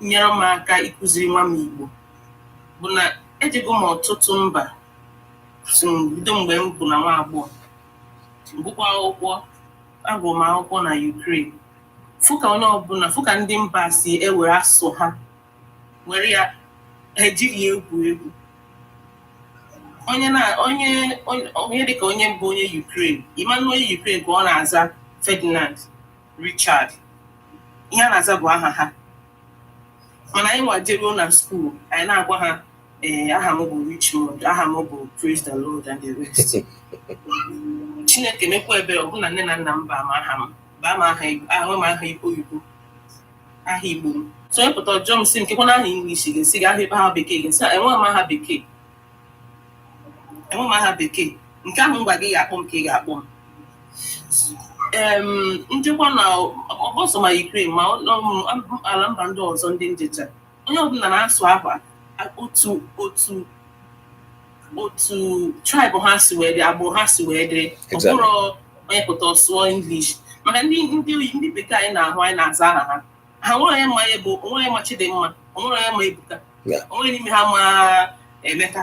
nyere m aka ịkụziri nwa m Igbo bụ na ejego m ọtụtụ mba bido mgbe m bụ na nwa agbọghọ. Mbụkwa akwụkwọ, agụrụ m akwụkwọ na Ukraine. Fụka onye ọbụla, fụka ndị mba si ewere asụ ha were ya ejiri egwu. Onye dịka onye mbụ onye Ukraine, ịmanụ onye Ukraine ka ọ na-aza Ferdinand Richard, ihe a na-aza bụ aha ha. Mana anyị nwajeruo na skuul anyị na-agwa ha aha m bụ Richmond, aha m bụ Praise the Lord and the rest. Chineke mekwa ebere ọ bụ na nne na nna m ba m aha m aha Igbo aha Igbo m. So epụta ọjọọ m si m kekwana aha English ga-esi gị aha bekee ga-esi enwe m aha bekee nke ahụ ngwa gị ga-akpọ m ka ị ga-akpọ m. Njekwa na ọbọsọ ma Ukraine ma ala mba ndị ọzọ ndị njecha onye ọbụla na-asụ akwa otu tribe ha si wee dị, agbụrụ ha si wee dị. Ọ bụrụ onye pụta sụọ English maka ndị bekee anyị na-ahụ anyị na-aza aha ha nwere onye ma Ebo, onwere ma Chidimma, onwere onye ma Ebuka, onwere n'ime ha ma Emeka.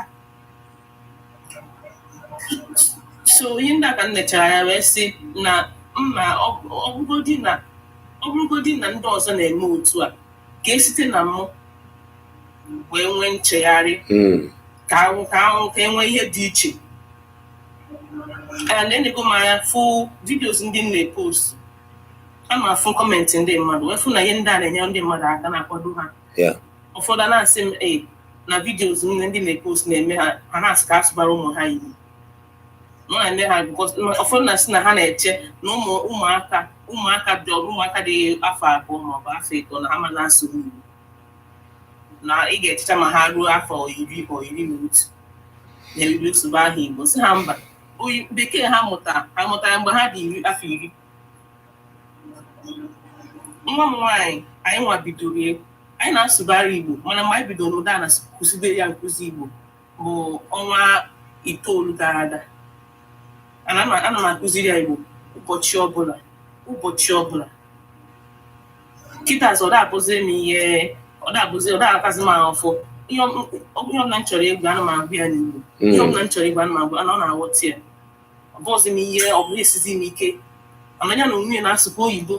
So ihe ndị aka nnechara ya wee sị na mma ọ bụrụgodị na ndị ọzọ na-eme otu a ka esite na mmụ wee nwee nchegharị ka enwee ihe dị iche. Na-enego m anya fụ vidios ndị na-epost, a na-afụ kọmentị ndị mmadụ wee fụ na ihe ndị a na-enye ndị mmadụ aka na-akwado ha. Ụfọdụ na-asị m na vidios ndị na-epost na-eme ha na-asị ka asụbara ụmụ ha Igbo. no and then because often na sina ha na-eche na ụmụaka dị afọ abụọ maọbụ afọ ịtọ na ha ma na-asụ Igbo na ị ga-echecha ma ha ruo afọ 10 or 11 na ebido sụba aha Igbo si ha mba bekee ha mụtara mgbe ha dị afọ 10. Nwa m nwaanyị anyị nwa bidoro anyị na-asụbara Igbo mana mgbe anyị bidoro ụda na kụzibe ya nkụzi Igbo bụ ọnwa 9 gara aga. Ana m akụziri ya Igbo ụbọchị ọbụla kịta ọ da-abụzi m ihe ọ da-akazi m ahụfụ ihe ọbụla m chọrọ egwu ana m agụ ya n'Igbo ihe ọbụla m chọrọ egwu ana m agụ ana ọ na-aghọta ya ọ bụzi m ihe ọ bụla esizi m ike amanya na onwe na-asụkwa oyibo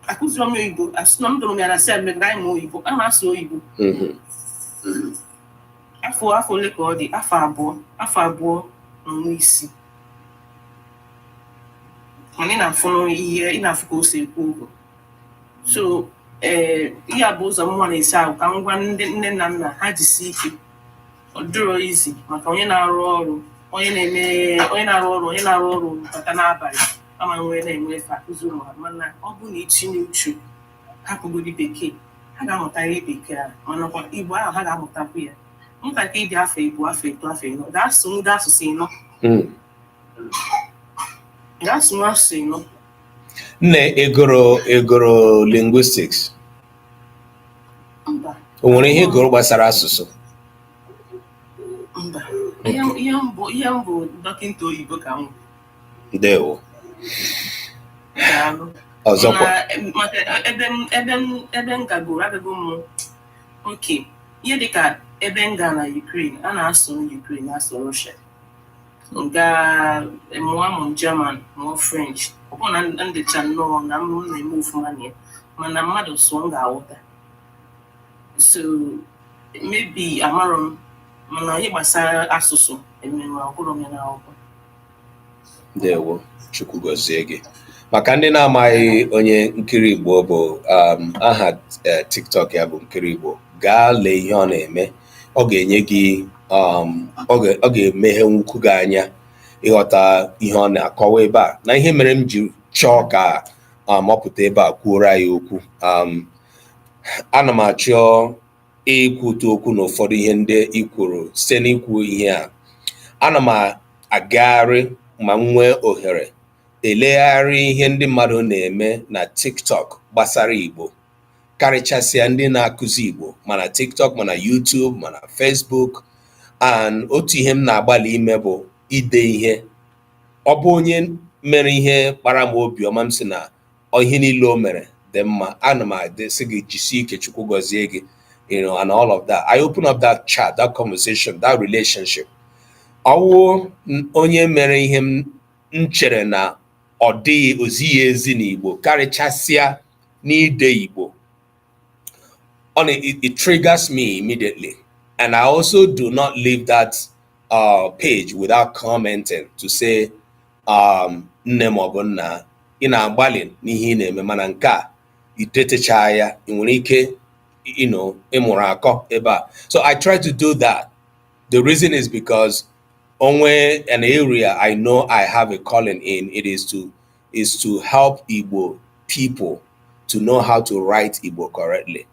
akụziri m oyibo asụ na m dụrụ m ya na sị megara anyị ma oyibo a na-asụ oyibo afọ ole ka ọ dị afọ abụọ na ọnwa 6 mana ị na-afụ ihe ị na-afụ ka o si ekwu okwu so ihe a bụ ụzọ mụnwa na-esi ahụ ka m gwa ndị nne na nna ha jisi ike ọ dịrọ izi maka onye na-arụ ọrụ onye na-arụ ọrụ bata n'abalị ama nwere na-enwe efe akụzi ụmụ ha mana ọ bụ na itinye uchu hapụgodi bekee ha ga-amụta ihe bekee a manakwa Igbo ahụ ha ga-amụtakwu ya ntakịrị dị afọ 2 afọ 3 afọ 4 ga-asụ ndị asụsụ 4 ga-asụ asụsụ 4. Nne egoro linguistics. Mba. O nwere ihe egoro gbasara asụsụ? Mba. Ihe mbụ dọkịta oyibo ka m. Ndewo. Ọzọkwa. Maka ebe m gagoro agago m oke ihe dịka ebe m gaa na Ukraine a na-asụ Ukraine asụ Russia mụọ German mụọ French ọ bụrụ na ndịcha nnọọ na m na-eme ofuma na ya mana mmadụ sụọ m ga-aghọta so maybe amarọ m mana ihe gbasara asụsụ emewe ọhụrụ m ya n'akwụkwọ. Ndewo, Chukwu gọzie gị. Maka ndị na-amaghị onye nkiri Igbo bụ aha TikTok ya bụ nkiri Igbo, gaa lee ihe ọ na-eme. Ọ ga-enye gị ọ ga-emeghe ukwu gị anya ịghọta ihe ọ na-akọwa ebe a na ihe mere m ji chọọ ka mọpụta ebe a kwuoro anyị okwu. Ana m achọ ikwutu okwu na ụfọdụ ihe ndị i kwuru site n'ikwu ihe a. Ana m agagharị ma m nwee ohere elegharị ihe ndị mmadụ na-eme na TikTok gbasara Igbo, karịchasịa ndị na-akụzi Igbo mana TikTok mana YouTube mana Facebook. And otu ihe m na-agbalị ime bụ ide ihe. Ọ bụ onye mere ihe kpara m obiọma m sị na ihe niile o mere dị mma, ana m adịsị gị jisie ike, Chukwu gọzie gị, and all of that. I open up that chat, that conversation, that relationship. Ọwụ onye mere ihe m chere na ọ dịghị ozi ya ezi n'Igbo karịchasịa n'ide Igbo, it triggers me immediately. And I also do not leave that page without commenting to say nne maọbụ nna ị na-agbalị n'ihe ị na-eme mana nke a idetecha ya ị nwere ike ịmụrụ akọ ebe a. So I try to do that. The reason is because onwe an area I know I have a calling in, it is to help Igbo people to know how to write Igbo correctly.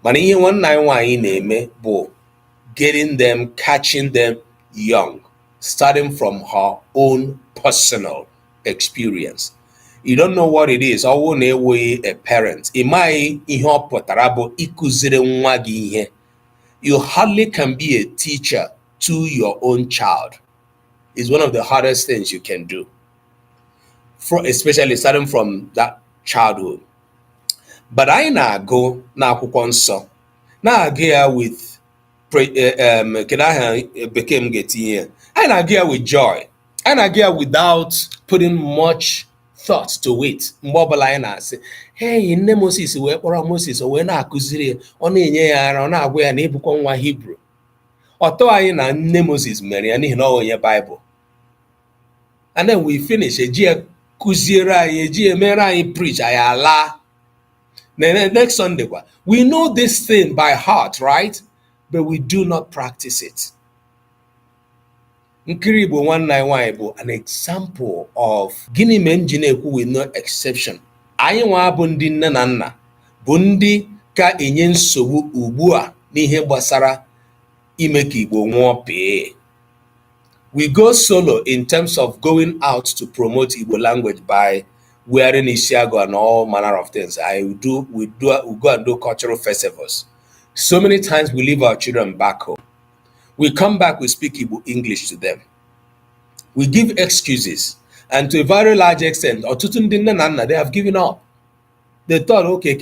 Mana ihe nwanne anyị nwaanyị na-eme bụ catching them young, starting from her own personal experience. You don't know what it is. I won't a parent. You hardly can be a teacher to your own child. It's one of the hardest things you can do, especially starting from that childhood. But I na go na akwụkwọ nsọ na agịa with became getting here. I na agịa with joy. I na agịa without putting much thought to it. Mgbe ọbụla anyị na-asị, hey, nne Moses wee kpọrọ Moses wee na-akụziri ọ na-enye ya ara ọ na-agwa ya na ịbụkwa nwa Hibru. Ọtọ anyị na nne Moses mere ya n'ihi na ọ onye Bible. And then we finish eji kụziere anyị eji emere anyị preach anyị ala. Next Sunday, we know this thing by heart, right? But we do not practice it. nkiri Igbo nwanne anyị nwaanyị bụ an example of gịnị mere m ji na-ekwu with no exception. Anyị nwa bụ ndị nne na nna bụ ndị ka enye nsogbu ugbu a n'ihe gbasara ime ka Igbo nwụọ pee. We go solo in terms of going out to promote Igbo language by wearing isiago and all manner of things. We go and do cultural festivals. So many times we leave our children back home. We come back, we speak Igbo English to them. We give excuses. And to a very large extent, they have given up. They thought, okay,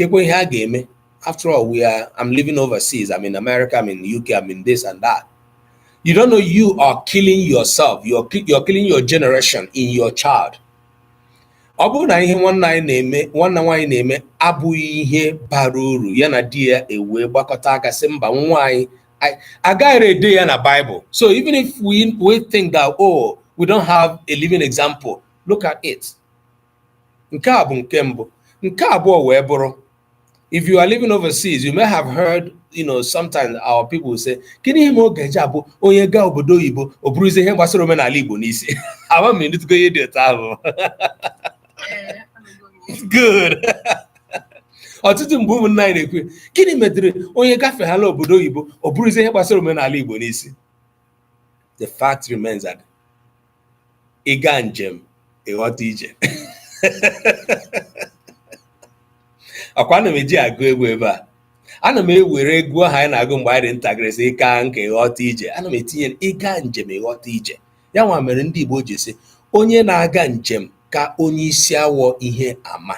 after all, I'm living overseas. I'm in America, I'm in the UK, I'm in this and that. You don't know you are killing yourself. You're killing your generation in your child. Ọ bụrụ na ihe nwanne nwaanyị na-eme abụghị ihe bara uru ya na di ya ewe gbakọta aka sị mba nwaanyị agaghị ede ya na Bible. So even if we think that, oh, we don't have a living example, look at it. Nke a bụ nke mbụ. Nke abụọ wee bụrụ, if you are living overseas, you may have heard, sometimes our people will say, "Kini ihe mo gaje abụ onye ga obodo Igbo oburuze ihe gbasara omenala Igbo n'isi." Awa me need to go ye dị ahụ. Good. Ọtụtụ mgbe ụmụnna anyị na-ekwu, gịnị medere onye gafehala obodo Igbo oburuze ihe gbasara omenala Igbo n'isi? The fact remains that ịga njem ịghọta ije. Akwa ana m eji agụ egwu ebe a. Ana m ewere egwu ahụ anyị na-agụ mgbe anyị dị ntakịrị sị ịka nka ịghọta ije. Ana m etinye ịga njem ịghọta ije. Ya nwa mere ndị Igbo ji sị onye na-aga njem ka onye isi awọ ihe ama.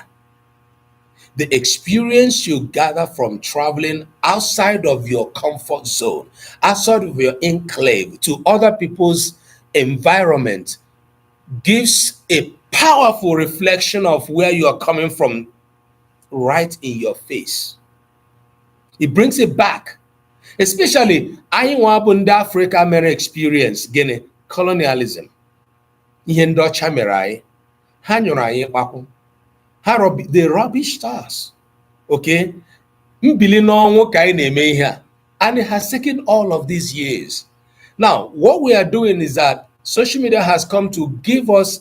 The experience you gather from traveling outside of your comfort zone, outside of your enclave to other people's environment gives a powerful reflection of where you are coming from right in your face. It brings it back. Especially, anyị nwa bụ ndị Africa mere experience gịnị? Colonialism. Ihe ndị ọcha mere anyị. Ha nyụrụ anyị kpakwu. They rubbished us. Okay? Mbili n'ọnwụ ka anyị na-eme ihe a. And it has taken all of these years. Now, what we are doing is that social media has come to give us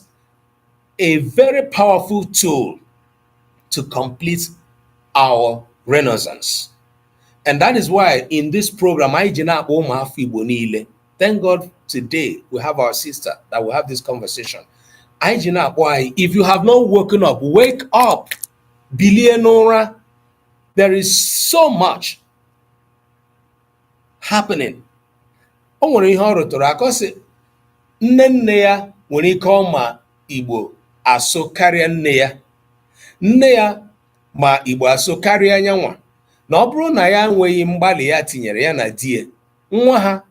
a very powerful tool to complete our renaissance. And that is why in this program, thank God today we have our sister that will have this conversation. If you have not woken up, wake up. Billionora, there is so much happening. O nwere ihe ọ rụtụrụ aka sị nne ya nwere ike ọma Igbo asụ karịa nne ya. Nne ya ma Igbo asụ karịa nyanwa. Na ọ bụrụ na ya enweghị mgbalị ya tinyere ya na die, nwa ha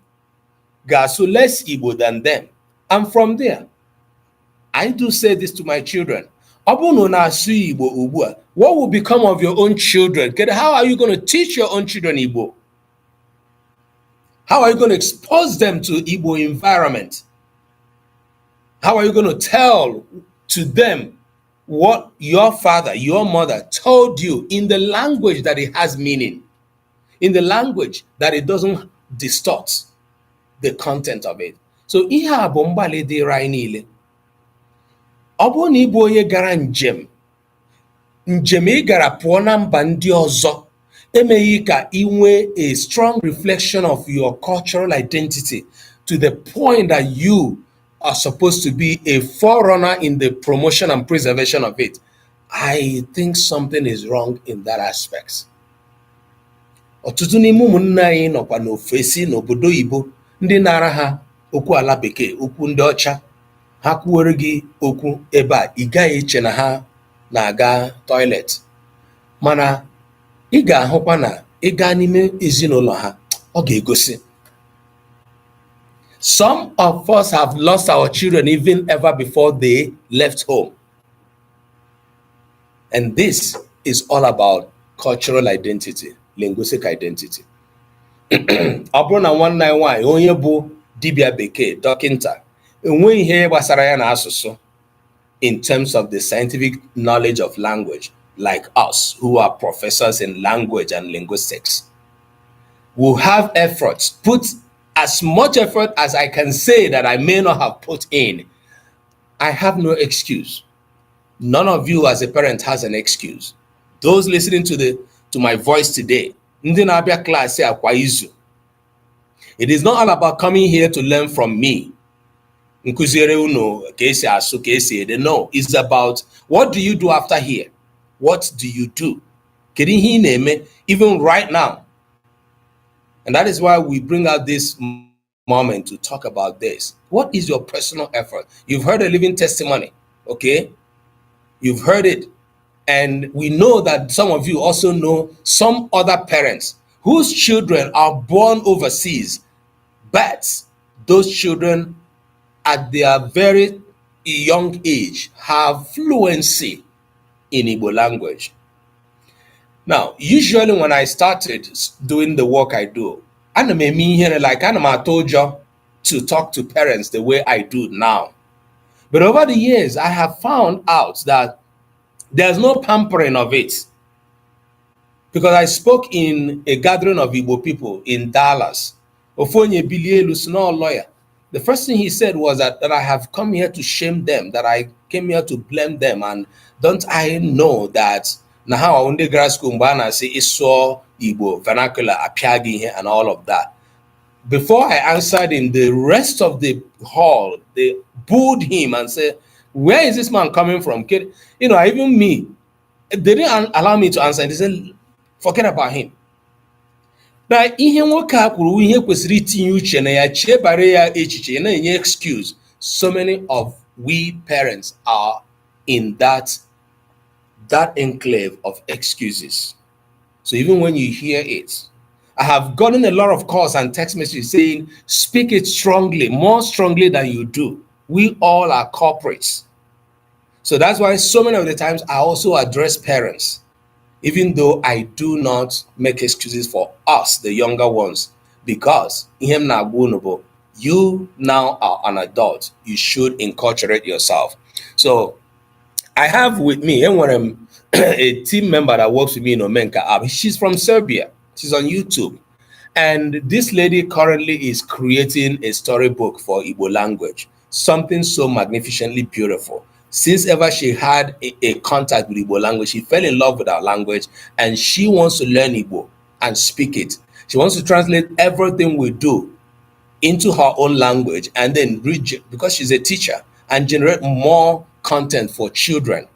ga-asụ less Igbo than them. And from there, I do say this to my children. Ọ bụrụ na asụ Igbo ugbu a, what will become of your own children? How are you going to teach your own children Igbo? How are you going to expose them to Igbo environment? How are you going to tell to them what your father, your mother told you in the language that it has meaning, in the language that it doesn't distort the content of it? So ihe a bụ mgbalị dịrị anyị niile. Ọ bụrụ na ịbụ onye gara njem ị gara pụọ na mba ndị ọzọ emeghị ka ị nwee a strong reflection of your cultural identity to the point that you are supposed to be a forerunner in the promotion and preservation of it. I think something is wrong in that aspect. Ọtụtụ n'ime ụmụnne anyị nọkwa n'ofesi n'obodo Igbo ndị nara ha okwu ala bekee, okwu ndị ọcha, ha kwuwere gị okwu ebe a, ị gaghị eche na ha na-aga toilet. Mana ị ga-ahụkwa na ị gaa n'ime ezinụlọ ha, ọ ga-egosi. Some of us have lost our children even ever before they left home. And this is all about cultural identity, linguistic identity. Ọ bụrụ na nwanne anyị nwaanyị onye bụ dibịa bekee, dọkịnta, enweghị ihe gbasara ya na asụsụ in terms of the scientific knowledge of language, like us who are professors in language and linguistics, will have efforts put as much effort as I can say that I may not have put in, I have no excuse. None of you as a parent has an excuse. Those listening to my voice today, ndị na-abịa class kwa izu, it is not all about coming here to learn from me. Nkụziere unu ka esi asụ, ka esi ede. No, it's about what do you do after here? What do you do? Kedu ihe ị na-eme even right now? And that is why we bring out this moment to talk about this. What is your personal effort? You've heard a living testimony, okay? You've heard it. And we know that some of you also know some other parents whose children are born overseas, but those children at their very young age have fluency in Igbo language. Now, usually when I started doing the work I do, I'm told you to talk to parents the way I do now. But over the years, I have found out that there's no pampering of it. Because I spoke in a gathering of Igbo people in Dallas. Ofonye Bilielu, small lawyer. The first thing he said was that I have come here to shame them, that I came here to blame them. And don't I know that now on the grass kumbana say iso Igbo vernacular apiagi and all of that. Before I answered him, the rest of the hall, they booed him and said, where is this man coming from? You know, even me, they didn't allow me to answer. They said, forget about him. Now, ihe nwoke a kwuru ihe kwesịrị itinye uche na ya chebara ya echiche na enye excuse. So many of we parents are in that enclave of excuses. So even when you hear it, I have gotten a lot of calls and text messages saying, speak it strongly, more strongly than you do. We all are culprits. So that's why so many of the times I also address parents, even though I do not make excuses for us, the younger ones, because you now are an adult. You should inculturate yourself. So I have with me a team member that works with me in Omenka app. She's from Serbia. She's on YouTube. And this lady currently is creating a storybook for Igbo language, something so magnificently beautiful. Since ever she had a contact with Igbo language, she fell in love with our language and she wants to learn Igbo and speak it. She wants to translate everything we do into her own language and then read, because she's a teacher, and generate more content for children.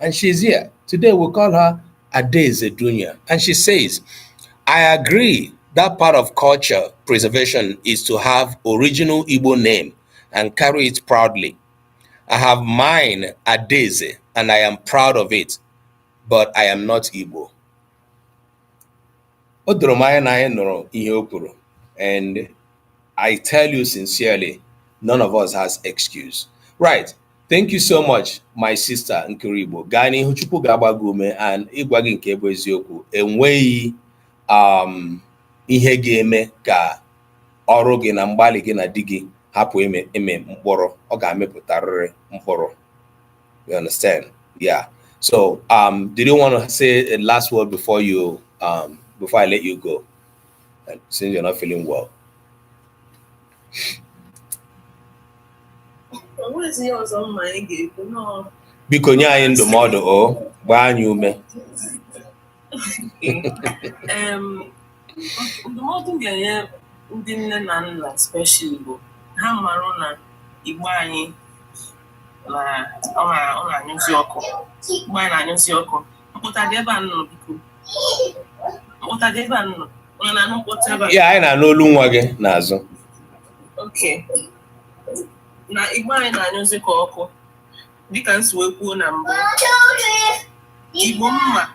And she's here. Today we call her Adeze Dunya. And she says, I agree that part of culture preservation is to have original Igbo name and carry it proudly. I have mine, Adeze, and I am proud of it, but I am not Igbo. And I tell you sincerely, none of us has excuse. Right. Thank you so much, my sister Nkiribo. Gani huchupu gabagume and igwagi nke ebo eziokwu. Enweghị ihe ga-eme ka ọrụ gị na mgbali gị na di gị hapụ eme mkpọrọ. Ọ ga-amepụtarịrị mkpọrọ. You understand? Yeah. So did you want to say a last word before you before I let you go? Since you're not feeling well. Biko nye anyị ndụmọdụ o gbaa anyị ume. Ndụmọdụ ga-enye ndị nne na nna especially bụ ha marụ na Igbo anyị na ọ na-anyụzi ọkụ. Igbo anyị na-anyụzi ọkụ. Mkpụta dị ebe a nọ biko. Mkpụta dị ebe a nọ. Onye na-anụ mkpụta ebe a. Ya anyị na-anụ olu nwa gị n'azụ. Okay. Na Igbo anyị na-anyụzi ka ọkụ. Dịka m si wee kwuo na mbụ. Igbo mma.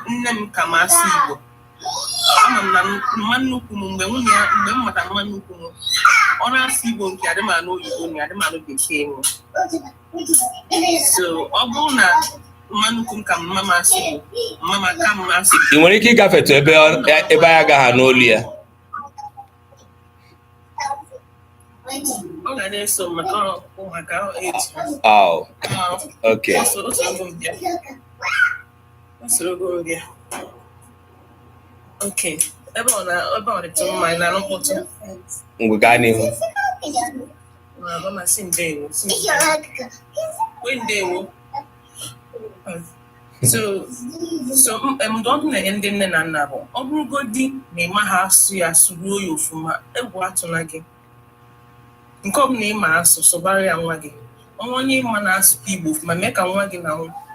Nne m ka masị Igbo. Ama m na mma nnukwu m mgbe m mata mma nnukwu m. Ọ na-asị Igbo nke adị m anụ Igbo na adị m anụ Bekee m. So ọ bụrụ na mma nnukwu m ka mma masị Igbo, mma ka m masị. Ị nwere ike ịgafetu ebe anyị agaghị n'olu ya. Ọ ga-eso maka eji. Oh, okay. Okay. ebe ọ dịtụ mma na mkpọtụ ngwe gaa n'ihu. masị ndewo ndewo so ndụmọdụ na-enye ndị nne na nna bụ ọ bụrụgodị na ịma ha asụ ya sụruo ya ofuma egwu atụna gị nke ọ bụla ịma asụ sụbara ya nwa gị onye ịma na-asụ Igbo ofuma mee ka nwa gị na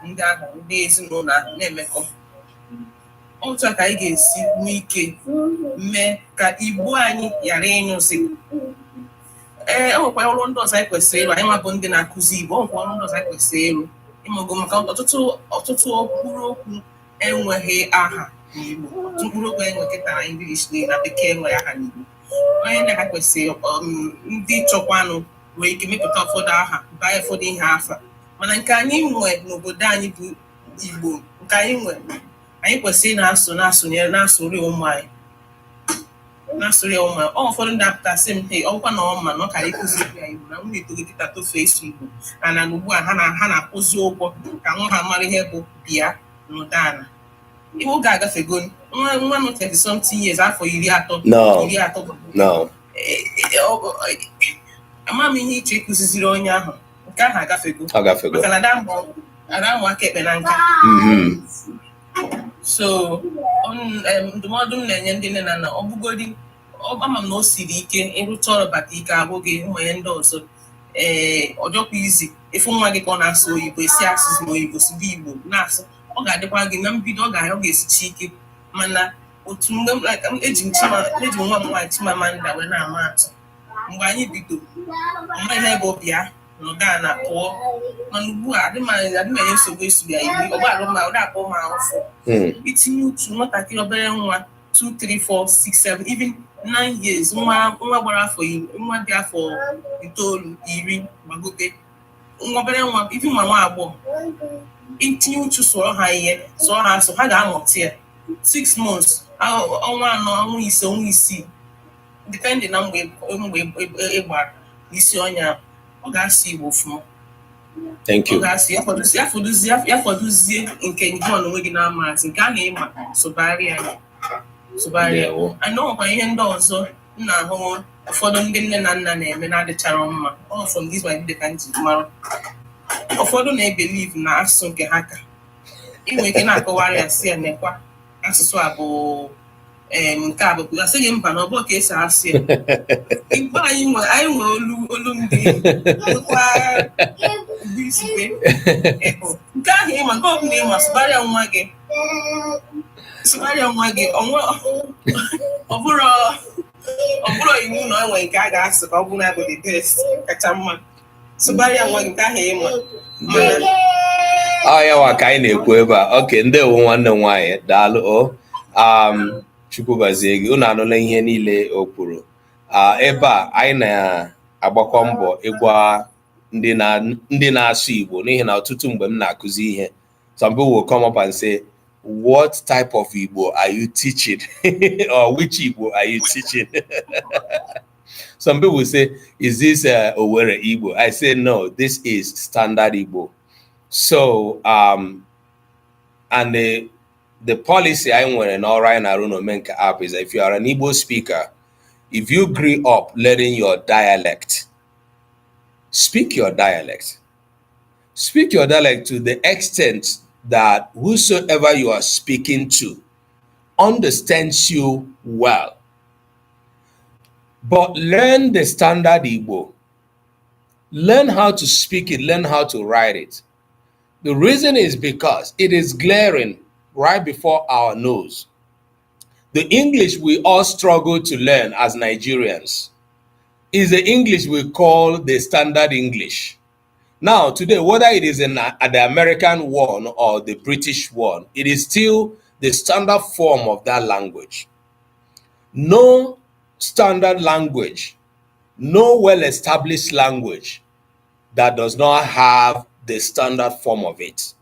ndị ahụ ndị ezinụlọ ahụ na-emekọ otu a ka anyị ga-esi nwee ike mee ka Igbo anyị ghara ịnyụzi. O nwekwa ọrụ ndị ọzọ anyị kwesịrị ịrụ, anyị nwa bụ ndị na-akụzi Igbo, o nwekwa ọrụ ndị ọzọ anyị kwesịrị ịrụ ịmụgo maka ọtụtụ mkpụrụ okwu enweghị aha n'Igbo. Ọtụtụ mkpụrụ okwu enwekịta na English na Bekee enweghị aha n'Igbo. Onye ndị ha kwesịrị ndị chọkwanụ nwere ike mepụta ụfọdụ aha baa ụfọdụ ihe afa, mana nke anyị nwe n'obodo anyị bụ Igbo, nke anyị nwe anyị kwesịrị na-asụnyere na-asụrụ ụmụ anyị ọ ụfọdụ ndị apụtasị m ọkwa na ọma na ọ kara ịkụzi ya Igbo na nwunye etogokịta tofee ịsụ Igbo ana na ugbu a ha na-akwụzi ụgwọ ka nwa ha mara ihe bụ bịa n'ụdana Igbo ga-agafego nwa nọ 30-something years afọ 30 ama m ihe iche ịkụziziri onye ahụ nke ahụ agafego maka na ada amụ aka ekpe na nka. So ndụmọdụ m na-enye ndị nne na nna ọ bụgodi ama m na o siri ike ịrụcha ọrụ bata ike abụghị ụmụnye ndị ọzọ ọjọkwa izi ịfụ nwa gị ka ọ na-asụ oyibo esi asụsụ na oyibo sụba Igbo na-asụ ọ ga-adịkwa gị na mbido ọ ga-esichi ike, mana otu mgbe eji nwa m nwaanyị Chimamanda wee na-ama atụ mgbe anyị bido ama ihe bụ bịa n'ụda na pụọ, mana ugbu a adịmanye nsogbu esu ya Igbo ọgbara akpọ ma ụfụ itinye uchu nwatakịrị obere nwa 2, 3, 4, 6, 7 even 9 years nwa gbara afọ nwa dị afọ 9, 10 gbagote nwa obere nwa even ma nwa agbọghọ itinye uchu sụọ ha ihe sụọ ha asụ ha ga-amụta ya 6 months ọnwa 4, ọnwa 5, ọnwa 6 depending na mgbe ịgbara n'isi ọnya ọ ga-asụ Igbo ọfụma. Thank you. Ọ ga-asụ ya fọdụzie nke ngwa onwe gị na-amasị nke a na-ịma sụbarịa ana ọkwa ihe ndị ọzọ na-ahụ ụfọdụ ndị nne na nna na-eme na-adịchara mma from this my video ka m ji mara ụfọdụ na-ebelieve na asụsụ nke ha ka inwe ike na-akọwara ya si ya nekwa asụsụ a bụ nke a bụ asịghị mba na ọbọ ka esi asụ ya Igbo anyị nwe olu ndị nkwa isipe nke ahụ ịma nke ọbụla ịma sụgharịa nwa gị ọ bụrụ iwu na onwe nke a ga-asụ ka ọ bụrụ na bụ the best kacha mma sụgharịa nwa gị nke ahụ ịma ya nwa ka anyị na-ekwu ebe a. oke ndewo nwanne m nwaanyị daalụ Chukwu gọzie gị. Unu anụla ihe niile o kwuru ebe a. Anyị na-agbakọ mbọ ịgwa ndị na-asụ Igbo n'ihi na ọtụtụ mgbe m na-akụzi ihe, some people will come up and say, what type of Igbo are you teaching? Or which Igbo are you teaching? Some people will say, is this Owerri Igbo? I say, no, this is standard Igbo. So and the policy I want in all right now Omenka app is that if you are an Igbo speaker, if you grew up learning your dialect, speak your dialect. Speak your dialect to the extent that whosoever you are speaking to understands you well. But learn the standard Igbo. Learn how to speak it, learn how to write it. The reason is because it is glaring right before our nose. The English we all struggle to learn as Nigerians is the English we call the standard English. Now, today, whether it is in the American one or the British one, it is still the standard form of that language. No standard language, no well-established language that does not have the standard form of it.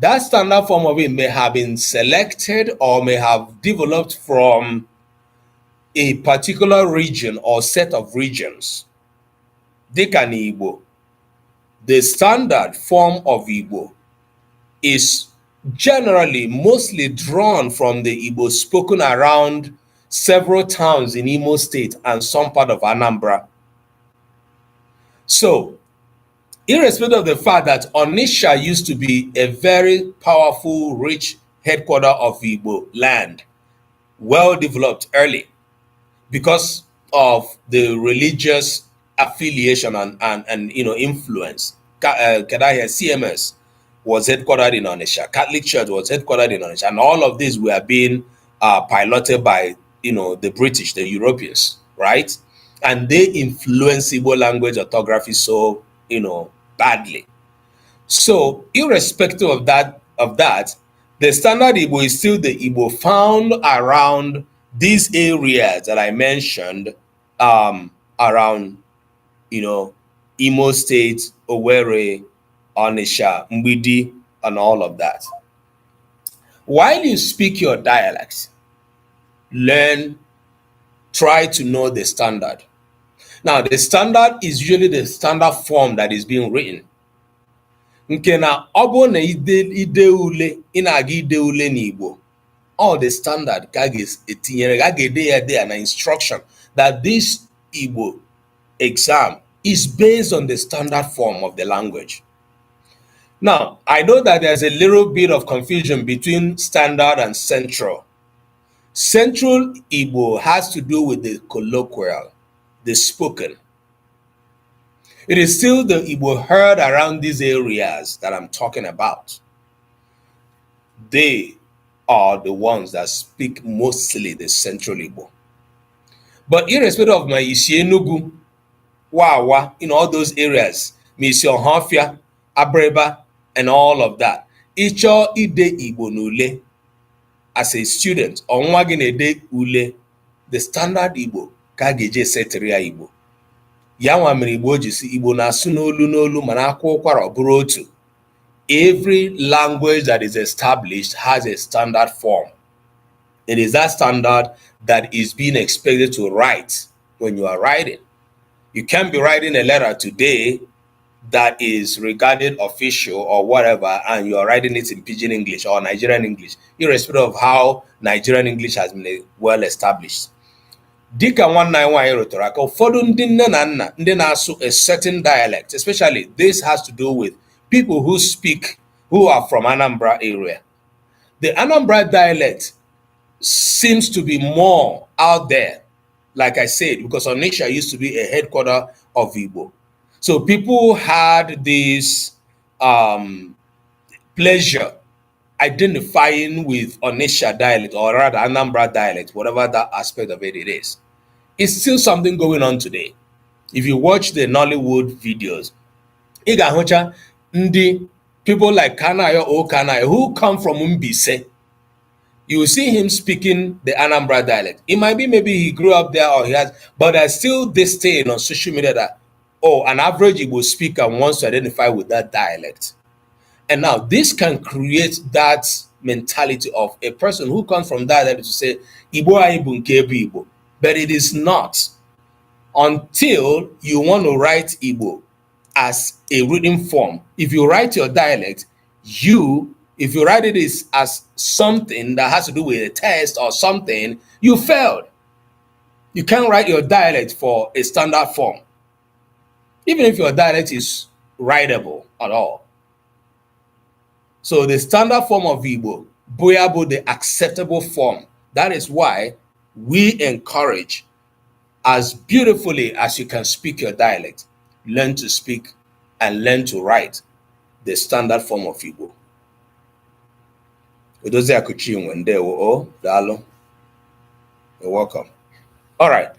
That standard form of it may have been selected or may have developed from a particular region or set of regions. Dịka n'Igbo, the standard form of Igbo is generally mostly drawn from the Igbo spoken around several towns in Imo State and some part of Anambra. So, irrespective of the fact that Onitsha used to be a very powerful, rich headquarter of Igbo land, well developed early, because of the religious affiliation and influence. Kedahia CMS was headquartered in Onitsha. Catholic Church was headquartered in Onitsha, and all of these were being piloted by the British, the Europeans, right? And they influenced Igbo language orthography so badly. So irrespective of that, the standard Igbo is still the Igbo found around these areas that I mentioned, around Imo State, Owerri, Onitsha, Mbidi, and all of that. While you speak your dialects, try to know the standard. Now, the standard is usually the standard form that is being written. Nke na ọ bụrụ na ide ule ị na-aga ide ule n'Igbo, all the standard ka etinyere ga ga-ede ya there na instruction that this Igbo exam is based on the standard form of the language. Now, I know that there's a little bit of confusion between standard and central. Central Igbo has to do with the colloquial, the spoken. It is still the Igbo heard around these areas that I'm talking about. They are the ones that speak mostly the Central Igbo. But irrespective of my Isienugu, Wawa, all those areas, Mission Hafia, Abreba, and all of that, Icho ide Igbo nule, as a student, onwagin ule, the standard Igbo, kageje setria Igbo. Yanwa mere Igbo ji si Igbo na-asụ n'olu mana akwa ụkwara ọ bụrụ otu. Every language that is established has a standard form. It is that standard that is being expected to write when you are writing. You can't be writing a letter today that is regarded official or whatever, and you are writing it in Pidgin English or Nigerian English, irrespective of how Nigerian English has been well established. Dika nwanna nwaanyị rụtụrụ aka ụfọdụ ndị nne na nna ndị na-asụ a certain dialect, especially this has to do with people who are from Anambra area. The Anambra dialect seems to be more out there, like I said, because Onitsha used to be a headquarter of Igbo. So people had this pleasure identifying with Onitsha dialect, or rather Anambra dialect, whatever that aspect of it is. It's still something going on today. If you watch the Nollywood videos, people like Kanayo or Kanayo who come from Mbise, you will see him speaking the Anambra dialect. It might be maybe he grew up there or he has, but there's still this thing on social media that, an average Igbo speaker wants to identify with that dialect. And now this can create that mentality of a person who comes from that dialect to say, Igbo Igbo nke Igbo. But it is not until you want to write Igbo as a written form. If you write your dialect, if you write it as something that has to do with a test or something, you failed. You can't write your dialect for a standard form, even if your dialect is writable at all. So the standard form of Igbo, Boyabo, the acceptable form. That is why we encourage, as beautifully as you can speak your dialect, learn to speak and learn to write the standard form of Igbo. You're welcome. All right.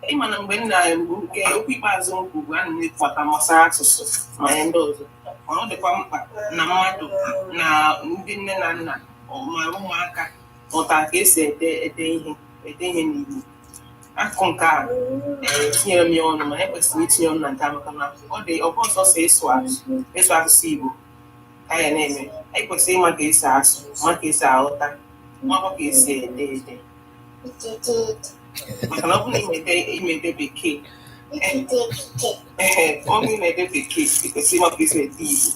Ịma na mgbe nna nke okwu ikpeazụ nkwu a na-ekwata gbasara asụsụ ma ihe ndị ọzọ, ọ dịkwa mkpa na mmadụ na ndị nne na nna ma ụmụaka mụtara ka esi ede ihe n'Igbo. Akụkụ nke a tinyere m ya ọnụ, ma ekwesịrị itinye ọnụ na nke a maka na ọ bụ ọsọsọ ịsụ asụsụ Igbo ka ya na-eme. Anyị kwesịrị ịma ka esi asụ, ma ka esi aghọta, makwa ka esi ede. Maka na ọ bụ na imede bekee, Only na-ede bekee because ịma bụ isi ede Igbo.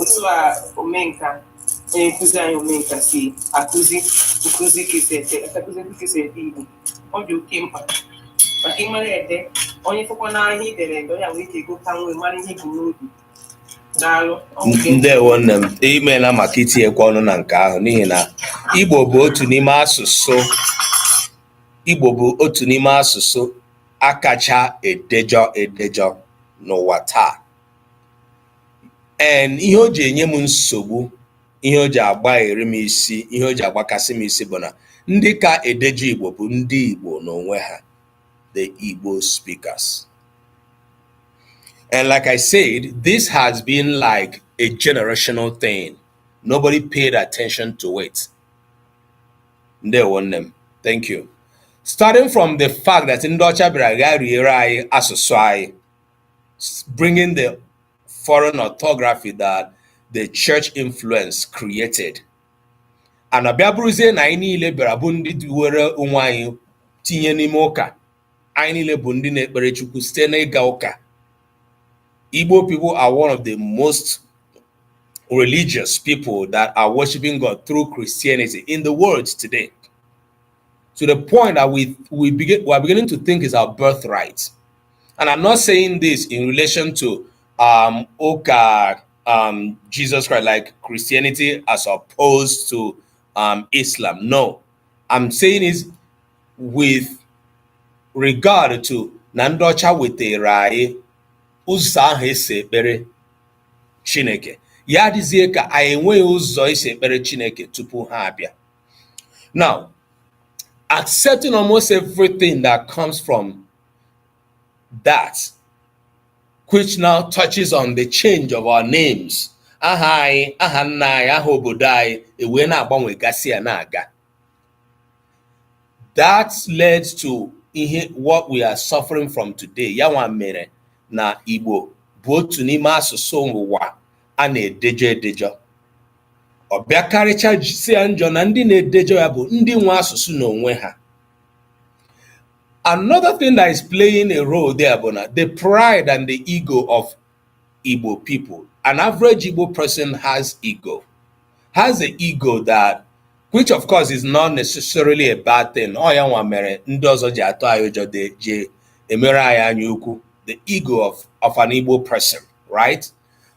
Otu a Omenka, onye nkụzi anyị Omenka si akụzi nkụzi ka esi ede Igbo. Ọ dị oke mkpa maka ịmara ede onye fọkwa n'ahịa idere ede onye nwere ike gụta nwe mara ihe bụ n'obi. Daalụ. Ndewo nne m, imeela maka itinyekwa ọnụ na nke ahụ n'ihi na Igbo bụ otu n'ime asụsụ akacha edejọ n'ụwa taa. Ihe o ji enye m nsogbu, ihe o ji agbaghere m isi, ihe o ji agbakasị m isi bụ na ndị ka edejọ Igbo bụ ndị Igbo n'onwe ha, the Igbo speakers. And like I said, this has been like a generational thing. Nobody paid attention to it. Ndewo nne m. Thank you. Starting from the fact that ndị ọcha bịara gaa riere anyị asụsụ anyị, bringing the foreign orthography that the church influence created. And abịa bụrụzie na anyị niile bịara bụ ndị were onwe anyị tinye n'ime ụka. Anyị niile bụ ndị na-ekpere Chukwu site n'ịga ụka. Igbo people are one of the most religious people that are worshiping God through Christianity in the world today. To the point that we are beginning to think it's our birthright. And I'm not saying this in relation to Jesus Christ, like Christianity as opposed to Islam. No, I'm saying is with regard to Nandocha weterai ụzọ ahụ esi ekpere Chineke. Ya dịzie ka anyị enweghị ụzọ esi ekpere Chineke tupu ha abịa. Now, accepting almost everything that comes from that, which now touches on the change of our names. Aha anyị, aha nna anyị, aha obodo anyị, ewee na-agbanwegasị ya na-aga. That led to what we are suffering from today. Ya nwa mere na Igbo bụ otu n'ime asụsụ ụwa a na-edejọ edejọ. Ọ bịakarịcha si ya njọ na ndị na-edejọ ya bụ ndị nwe asụsụ n'onwe ha. Another thing that is playing a role there bụ na the pride and the ego of Igbo people. An average Igbo person has an ego that, which of course is not necessarily a bad thing. Ọ ya nwa mere ndị ọzọ ji atụ anyị ụjọ ji emere anyị anya ukwu. The ego of an Igbo person, right?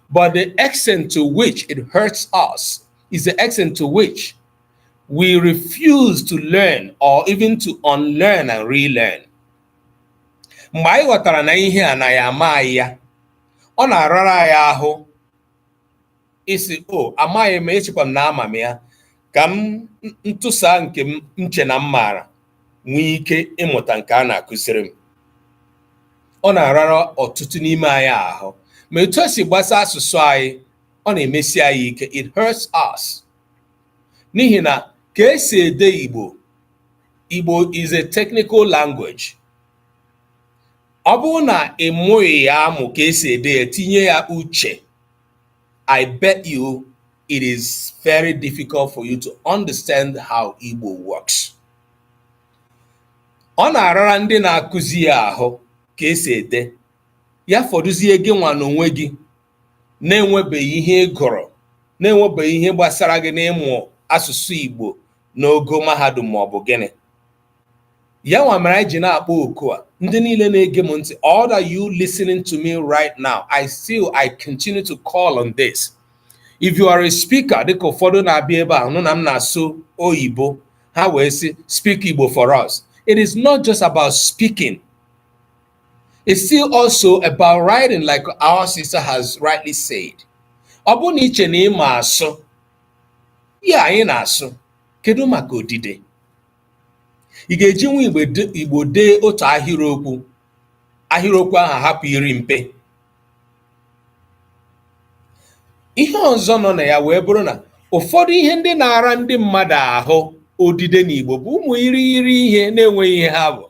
But the extent to which it hurts us is the extent to which we refuse to learn or even to unlearn and relearn. Mgbe anyị ghọtara na ihe a na ya ama ya, ọ na-arara anyị ahụ isi amaghị m, echekwa m na ama m ya, ka m ntụsa nke m nche na m maara nwee ike ịmụta nke a na-akụziri m. Ọ na-arara ọtụtụ n'ime anyị ahụ, ma etu esi gbasa asụsụ anyị, ọ na-emesi anyị ike. It hurts us. N'ihi na ka esi ede Igbo is a technical language. Ọ bụrụ na ị mụghị ya amụ ka esi ede ya, tinye ya uche, I bet you it is very difficult for you to understand how Igbo works. Ọ na-arara ndị na-akụzi ya ahụ ka esi ede ya, fọdụzie gị nwa n'onwe gị na-enwebeghị ihe ị gụrụ, na-enwebeghị ihe gbasara gị n'ịmụ asụsụ Igbo n'ogo mahadum ma ọ bụ gịnị. Ya nwa mere anyị ji na-akpọ oku a, ndị niile na-ege m ntị, all that you listening to me right now, I continue to call on this. If you are a speaker, dịka ụfọdụ na-abịa ebe a nụ na m na-asụ oyibo, ha wee sị speak Igbo for us. It is not just about speaking. It's still also about writing, like our sister has rightly said. Ọ bụ na iche na ịma asụ, ya anyị na-asụ, kedu maka odide? Ị ga-eji nwa Igbo dee otu ahịrịokwu ahụ hapụ iri mpe. Ihe ọzọ nọ na ya wee bụrụ na ụfọdụ ihe ndị na-ara ndị mmadụ ahụ odide n'Igbo bụ ụmụ irighiri ihe na-enweghị ihe ha bụ.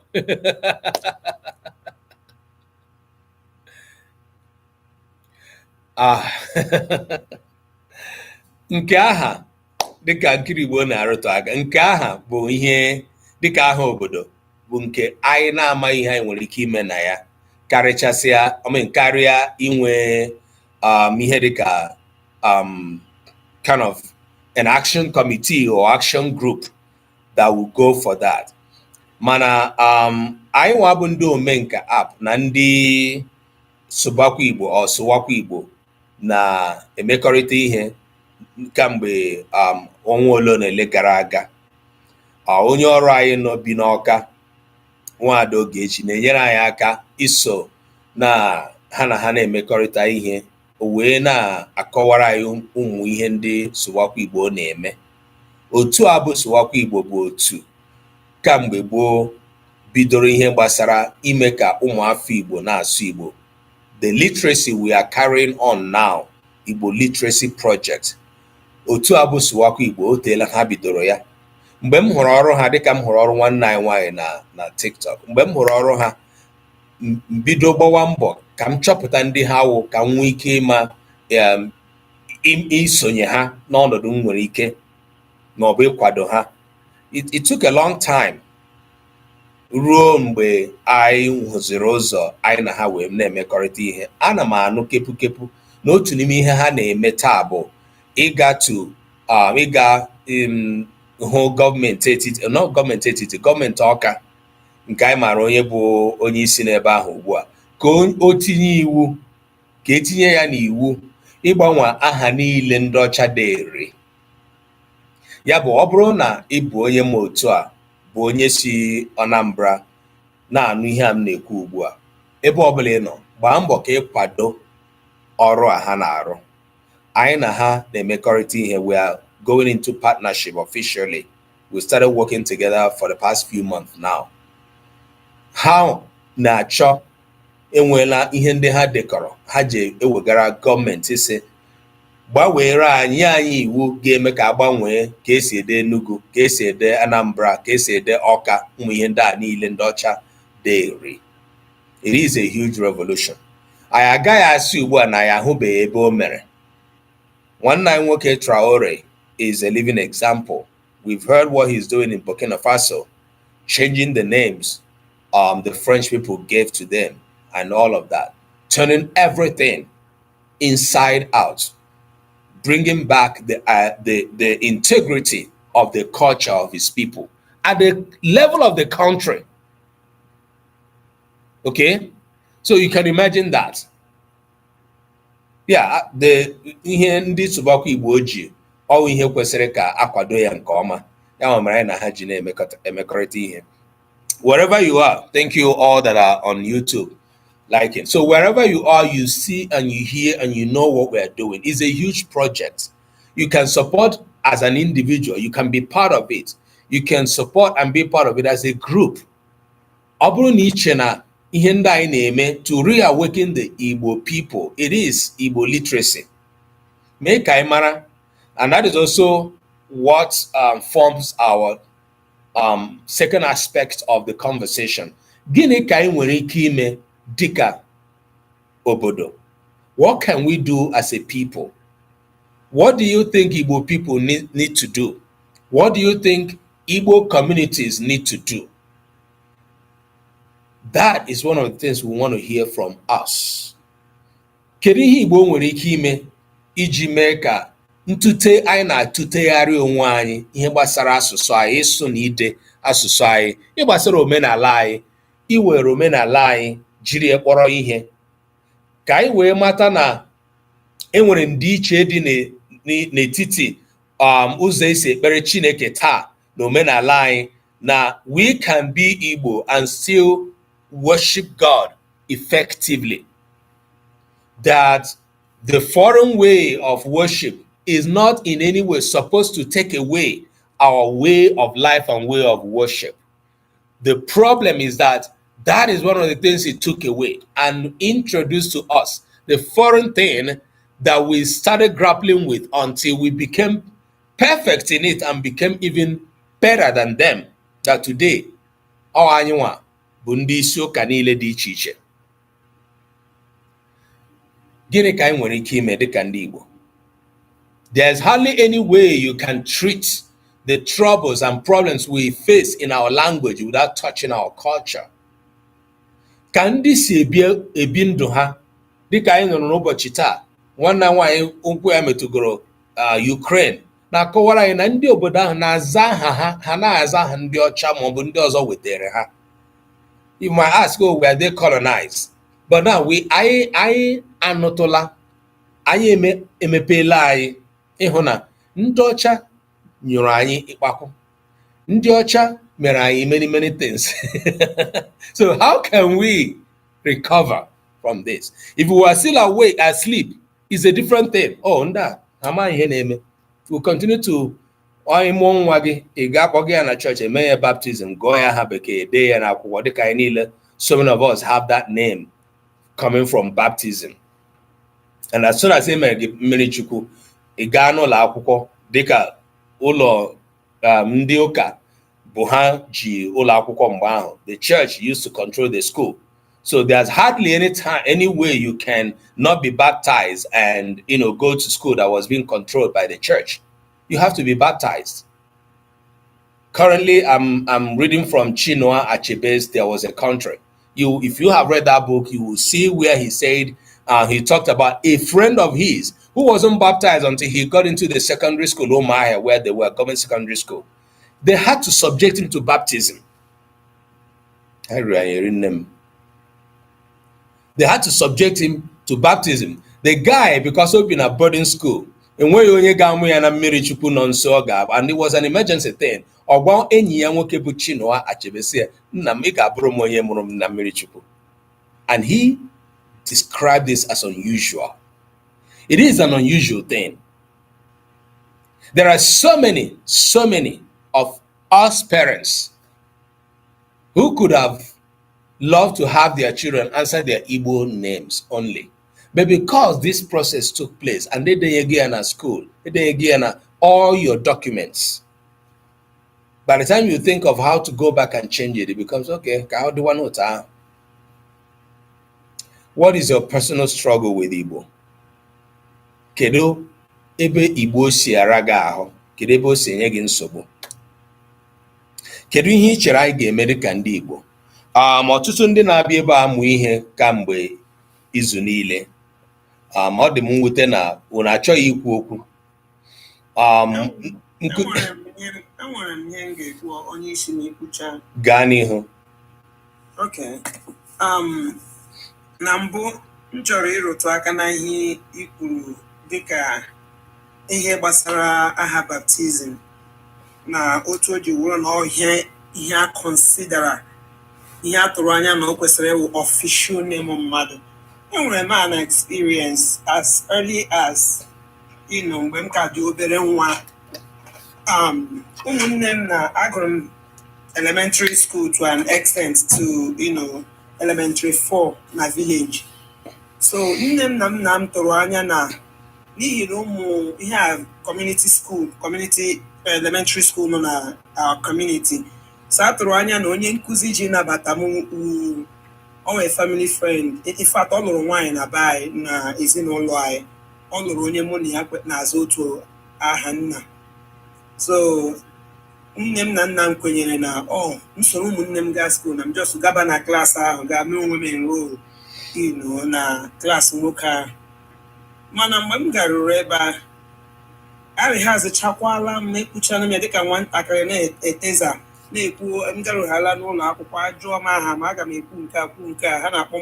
Nke aha dịka nkiri Igbo na-arụtụ aka, nke aha bụ ihe dịka aha obodo bụ nke anyị na-amaghị ihe anyị nwere ike ime na ya. karịchasịa karịa inwe ihe dịka kind of an action committee or action group that will go for that. Mana anyị nwa bụ ndị Omenka app na ndị Subakwa Igbo or Sụwakwa Igbo na-emekọrịta ihe kamgbe ọnwa ole na ole gara aga. Onye ọrụ anyị nọ bi n'Ọka, Nwaada Ogechi, na-enyere anyị aka iso na ha na-emekọrịta ihe, wee na-akọwara anyị ụmụ ihe ndị Sụwakwa Igbo na-eme. Otu a bụ Sụwakwa Igbo bụ otu kamgbe gboo bidoro ihe gbasara ime ka ụmụafọ Igbo na-asụ Igbo. The literacy we are carrying on now, Igbo Literacy Project. Otu a bụ Sụwakwa Igbo, o teela ha bidoro ya. Mgbe m hụrụ ọrụ ha, dịka m hụrụ ọrụ nwanne anyị nwaanyị na TikTok, mgbe m hụrụ ọrụ ha, mbido gbawa mbọ ka m chọpụta ndị ha wụ, ka m nwee ike ịma isonye ha n'ọnọdụ m nwere ike ma ọ bụ ịkwado ha. It took a long time ruo mgbe anyị hụziri ụzọ anyị na ha wee na-emekọrịta ihe. Ana m anụ kepu na otu n'ime ihe ha na-eme taa bụ ịga hụ gọọmenti etiti, gọọmenti Ọka, nke anyị maara onye bụ onye isi n'ebe ahụ ugbu a, ka o tinye iwu, ka etinye ya n'iwu ịgbanwe aha niile ndị ọcha dere. Ya bụ, ọ bụrụ na ị bụ onye ma otu a, bụ onye si Anambra, na-anụ ihe a m na-ekwu ugbu a, ebe ọbụla ị nọ, gbaa mbọ ka ịkwado ọrụ a ha na-arụ. Anyị na ha na-emekọrịta ihe. We are going into partnership officially. We started working together for the past few months now. Ha na-achọ enweela ihe ndị ha dekọrọ, ha ji ewegara gọọmenti isi gbanwere anyị iwu ga-eme ka agbanwee ka esi ede Enugu, ka esi ede Anambra, ka esi ede Ọka, ụmụ ihe ndị a niile ndị ọcha deri. It is a huge revolution. Anyị agaghị asị ugbu a na ya ahụbeghị ebe o mere. Nwanne anyị nwoke Traore is a living example. We've heard what he's doing in Burkina Faso, changing the names the French people gave to them and all of that, turning everything inside out, bringing back the integrity of the culture of his people at the level of the country. Okay, so you can imagine that. Yeah, the ihe ndị Sụbakwa Igbo ji ọ ihe kwesịrị ka akwado ya nke ọma. Ya mere na ha ji na-emekọrịta ihe. Wherever you are, thank you all that are on YouTube liking. So wherever you are, you see and you hear and you know what we are doing. It's a huge project. You can support as an individual. You can be part of it. You can support and be part of it as a group. Ọ bụrụ na iche na ihe ndị anyị na-eme to reawaken the Igbo people, it is Igbo literacy. Mee ka anyị mara, and that is also what forms our second aspect of the conversation. Gịnị ka anyị nwere ike ime dịka obodo? What can we do as a people? What do you think Igbo people need to do? What do you think Igbo communities need to do? That is one of the things we want to hear from us. Kedu ihe Igbo nwere ike ime iji mee ka ntute anyị na-atụtegharị onwe anyị ihe gbasara asụsụ anyị, ịsụ na ide asụsụ anyị, ịgbasara omenala anyị, iwere omenala anyị jiri ekpọrọ ihe, ka anyị wee mata na enwere ndịiche dị n'etiti ụzọ esi ekpere Chineke taa na omenala anyị, na we can be Igbo and still worship God effectively. That the foreign way of worship is not in any way supposed to take away our way of life and way of worship. The problem is that that is one of the things it took away and introduced to us, the foreign thing that we started grappling with until we became perfect in it and became even better than them. That today, our anyanwa bụ ndị isi ụka niile dị iche iche. Gịnị ka anyị nwere ike ime dịka ndị Igbo? There's hardly any way you can treat the troubles and problems we face in our language without touching our culture. ka ndị si ebi ndụ ha dịka anyị nụrụ n'ụbọchị taa. Nwanne nwaanyị ụkwụ ya metụgoro Ukraine na-akọwara anyị na ndị obodo ahụ na-aza aha ha na-aza aha ndị ọcha maọbụ ndị ọzọ wetara ha. You might ask, oh, were they colonized? But now anyị anụtụla, anyị emepeela anyị ịhụ na ndị ọcha nyụrụ anyị ịkpakụ, ndị ọcha mere anyị many things. So how can we recover from this? If we are still awake, asleep, it's a different thing. Oh, nda amaghị ihe na-eme. We'll continue to onye mụọ nwa gị, ị ga-akpọ gị ya na church, eme ya baptism, gụọ ya aha bekee, dee ya n'akwụkwọ dịka anyị niile. So many of us have that name coming from baptism. And as soon as eme gị mmiri chukwu, ị gaa n'ụlọ akwụkwọ dịka ụlọ ndị ụka bụ ha ji ụlọ akwụkwọ mgbe ahụ. The church used to control the school. So there's hardly any way you can not be baptized and go to school that was being controlled by the church. You have to be baptized. Currently, I'm reading from Chinua Achebe's There Was a Country. If you have read that book, you will see where he said, he talked about a friend of his who wasn't baptized until he got into the secondary school, Omaya, where they were, government secondary school. They had to subject him to baptism. They had to subject him to baptism. The guy, because he'd been at boarding school, and it was an emergency thing. And he described this as unusual. It is an unusual thing. There are so many of us parents who could have loved to have their children answer their Igbo names only. But because this process took place and they didn't get in school, they didn't get all your documents, by the time you think of how to go back and change it, it becomes, okay, how do I know that? What is your personal struggle with Igbo? Kedu ebe Igbo si araga ahụ? Kedu ebe o si enye gị nsogbu? Kedu ihe ị chere anyị ga-eme dịka ndị Igbo? Ọtụtụ ndị na-abịa ebe a amụ ihe kamgbe izu niile. Ọ dị m mwute na unu achọghị ikwu okwu. Enwere m ihe m ga-ekwu onye isi na-ekwucha. Gaa n'ihu. Okay. Na mbụ m chọrọ ịrụtụ aka na ihe i kwuru dịka ihe gbasara aha baptizim na otu o ji wụrụ na ihe a considera, ihe a tụrụ anya na o kwesịrị ịwụ official name mmadụ. Enwere m an experience as early as mgbe m ka dị obere nwa. Ụmụnne m na agụrụ m elementary school to an extent to elementary 4 na village. So nne m na nna m tụrụ anya na n'ihi na ụmụ ihe a community elementary school nọ na our community. So a tụrụ anya na onye nkụzi ji nabata m onwe family friend. In fact, ọ lụrụ nwaanyị na be anyị na ezinụlọ anyị. Ọ lụrụ onye mụ na ya na-azụ otu aha nna. So nne m na nna m kwenyere na m soro ụmụnne m gaa school na m just gaba na klaasị ahụ gaa mee onwe m enroll na klaasị nwoke ahụ. Mana mgbe m garuru ebe a arịhazichakwala m, ekpuchala m ya dịka nwatakịrị na-eteza na-ekwu m garughala n'ụlọ akwụkwọ, ajụọ m aha ma aga m ekwu nke a ha na-akpọ m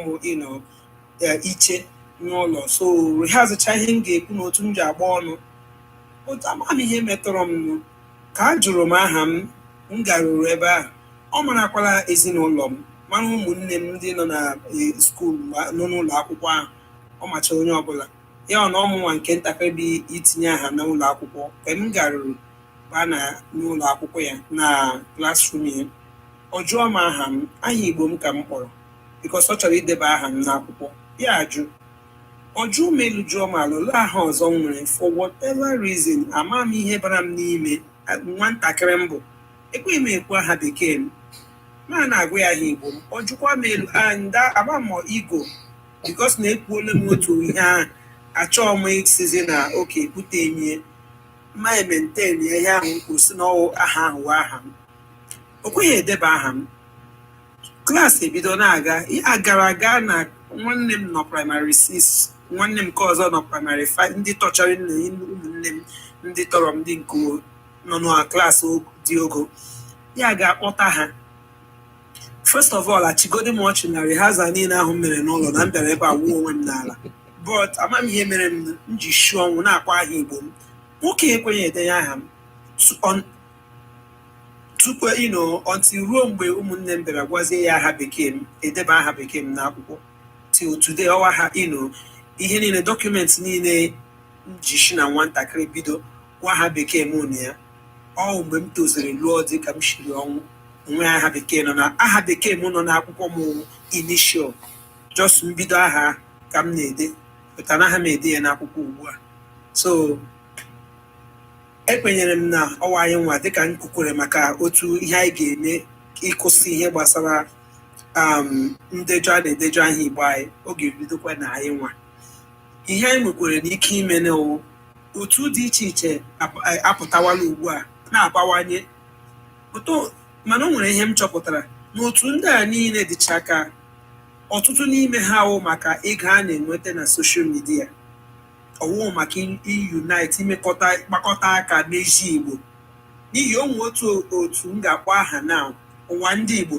iche n'ụlọ. So rehazicha ihe m ga-ekwu na otu m ji agba ọnụ. Otu amaghị ihe metụrụ m ka a jụrụ m aha m garuru ebe ahụ. Ọ marakwala ezinụlọ m, mara ụmụnne m ndị nọ na skuul nọ n'ụlọ akwụkwọ ahụ. Ọ macha onye ọbụla ya na ọmụnwa nke ntakịrị bụ itinye aha n'ụlọ akwụkwọ. Ka m garuru baa na n'ụlọ akwụkwọ ya na classroom ya, ọ jụọ m aha m, aha Igbo m ka m kpọrọ because ọ chọrọ ideba aha m n'akwụkwọ. Ya ajụ, ọ jụọ m elu jụọ m ala, olee aha ọzọ m nwere. For whatever reason, ama m ihe bara m n'ime. Nwatakịrị m bụ ekweghị m ekwu aha bekee m, ma na-agụ ya aha Igbo m. Ọ jụkwa m elu agba m Igbo because na-ekwuole m otu ihe ahụ. Achọọ m isizi na oke kwute enye ma maintain ihe ahụ kwụsị na aha ahụ aha m. O kweghị edeba aha m. klaasị ebido na-aga ya gara aga na nwanne m nọ praịmarị 6 nwanne m nke ọzọ nọ praịmarị 5 ndị tọchara ụmụnne m ndị tọrọ m ndị nke nọ na klaasị dị ogo ya ga-akpọta ha first of all achigodi m ọchị na rehearsal niile ahụ mere n'ụlọ na m bịara ebe a wuo onwe m n'ala but ama m ihe mere m ji shi ọnwụ na-akpọ aha Igbo m nwoke ekwenye edenye aha m tupu until ruo mgbe ụmụnne m bịara gwazie ya aha bekee m edeba aha bekee m n'akwụkwọ till today ọwa ha ihe niile dọkụmentị niile m ji shi na nwatakịrị bido gwa aha bekee m ụnụ ya ọ mgbe m tozuru lụọ dị ka m shiri ọnwụ onwe aha bekee aha bekee m nọ n'akwụkwọ m initial just mbido aha ka m na-ede pụtara aha m ede ya n'akwụkwọ ugbu a so ekwenyere m na ọwa anyị nwa dịka m kwukwere maka otu ihe anyị ga-eme ịkwụsị ihe gbasara ndejọ a na-edejọ aha Igbo anyị oge bidokwa na anyị nwa ihe anyị nwekwere n'ike ime na otu dị iche iche apụtawala ugbu a na-abawanye mana o nwere ihe m chọpụtara na otu ndị a niile dịcha ka ọtụtụ n'ime ha wụ maka ego a na-enweta na soshal midia ọwụ maka unite ịkpakọta aka n'ezi Igbo n'ihi onwe otu m ga-akpọ aha na ụwa ndị Igbo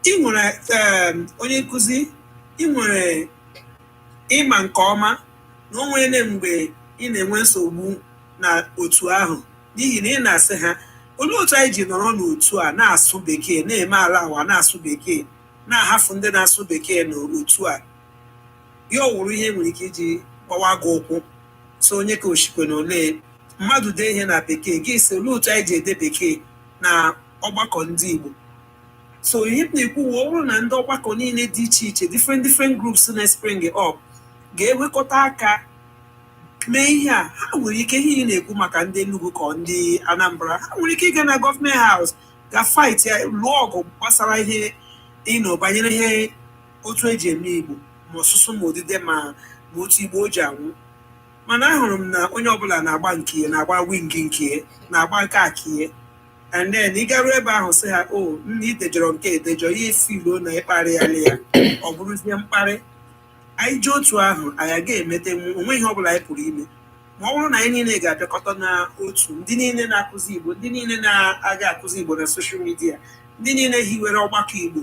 ị nwere onye nkụzi ị nwere ịma nke ọma na o nwere mgbe ị na-enwe nsogbu na otu ahụ n'ihi na ị na-asị ha olee otu anyị ji nọrọ n'otu a na-asụ bekee na-eme ala awa na-asụ bekee na-ahafụ ndị na-asụ bekee n'otu a ya ọwụrụ ihe nwere ike iji gbawa gị ụkwụ so onye ka oshikwe na ole mmadụ dee ihe na bekee gị si olee otu anyị ji ede bekee na ọgbakọ ndị Igbo so ihe m na-ekwu ọ bụrụ na ndị ọgbakọ niile dị iche iche different groups na spring up ga-ewekọta aka mee ihe a ha nwere ike ihe na-ekwu maka ndị Enugu ka ndị Anambra ha nwere ike ịga na gọọmenti haus ga fight ya lụọ ọgụ gbasara ihe banyere ihe otu eji eme Igbo ma ọsụsụ ma odide ma otu Igbo o ji anwụ mana ahụrụ m na onye ọbụla na-agba nke ya na-agba wingi nke ya na-agba nke akiye and then ị garuo ebe ahụ sị ha nna idejọrọ nke edejọ ihe filo na ịkparị ya ọ bụrụzie mkparị anyị ji otu ahụ anyị ga-emete onwe ihe ọbụla anyị pụrụ ime ma ọ bụrụ na anyị niile ga-abịakọta na otu ndị niile na-akụzi Igbo ndị niile na-aga akụzi Igbo na soshal midia ndị niile hiwere ọgbakọ Igbo